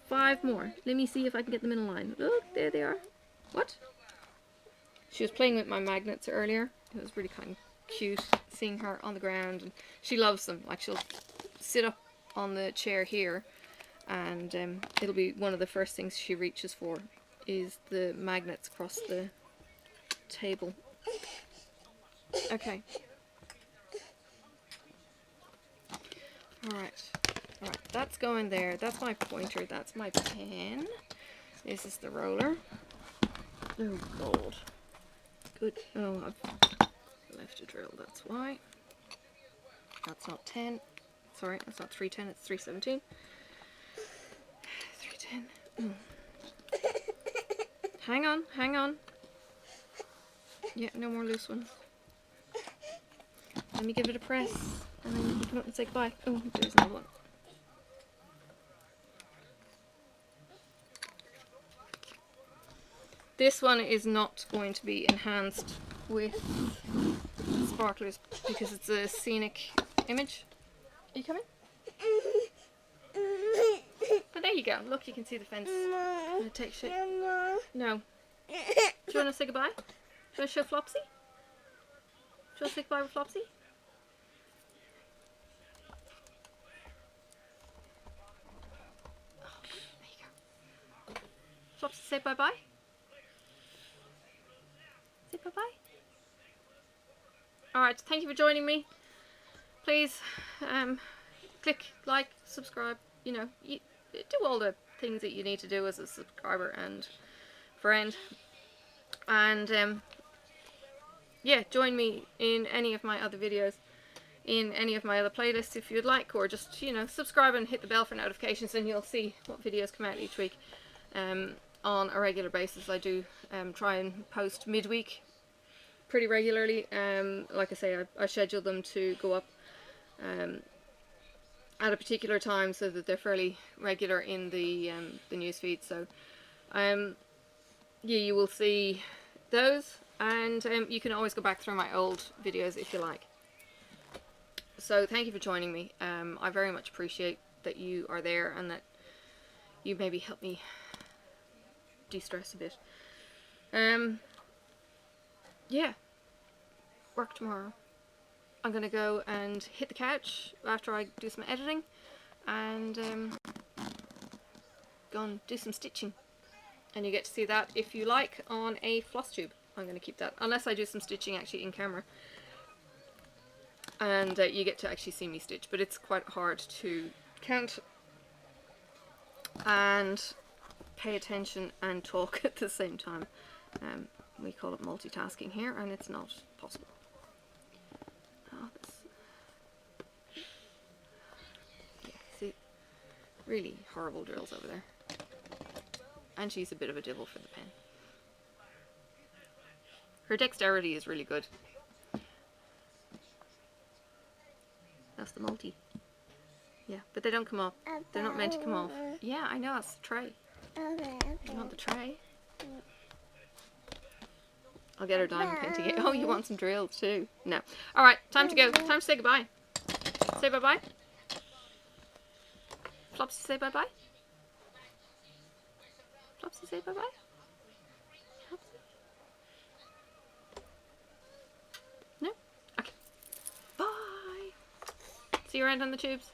5 more. Let me see if I can get them in a line. Look, there they are. What? She was playing with my magnets earlier. It was really kind of cute seeing her on the ground, and she loves them. Like, she'll sit up on the chair here, and it'll be one of the first things she reaches for is the magnets across the table. Okay. Alright. Alright, that's going there. That's my pointer. That's my pen. This is the roller. Oh, God. Good. Oh, I've left a drill. That's why. That's not 10. Sorry, that's not 310. It's 317. 310. Hang on, hang on. Yeah, no more loose ones. Let me give it a press, and then you can come up and say goodbye. Oh, there's another one. This one is not going to be enhanced with sparklers because it's a scenic image. Are you coming? Oh, there you go. Look, you can see the fence. I'm gonna take shit. No. Do you want to say goodbye? Do you want to show Flopsy? Do you want to say goodbye with Flopsy? Oh, there you go. Flopsy, say bye-bye. Say bye-bye. Alright, thank you for joining me. Please, click, like, subscribe, you know, you do all the things that you need to do as a subscriber and friend. And, yeah, join me in any of my other videos, in any of my other playlists if you'd like, or just, you know, subscribe and hit the bell for notifications and you'll see what videos come out each week. On a regular basis. I do try and post midweek pretty regularly. Like I say, I schedule them to go up at a particular time so that they're fairly regular in the newsfeed. So yeah, you will see those, and you can always go back through my old videos if you like. So thank you for joining me. I very much appreciate that you are there and that you maybe help me de-stress a bit. Yeah, work tomorrow. I'm gonna go and hit the couch after I do some editing and go and do some stitching, and you get to see that if you like on a floss tube. I'm gonna keep that unless I do some stitching actually in camera, and you get to actually see me stitch, but it's quite hard to count and pay attention and talk at the same time. We call it multitasking here, and it's not possible. Oh, Really horrible drills over there. And she's a bit of a dibble for the pen. Her dexterity is really good. That's the multi. Yeah, but they don't come off. They're not meant to come off. Yeah, I know, it's the tray. You want the tray? I'll get her diamond pin to get... Oh, you want some drills too? No. Alright, time to go. Time to say goodbye. Say bye-bye. Flopsy, say bye-bye. Flopsy, say bye-bye. No? Okay. Bye. See you around on the tubes.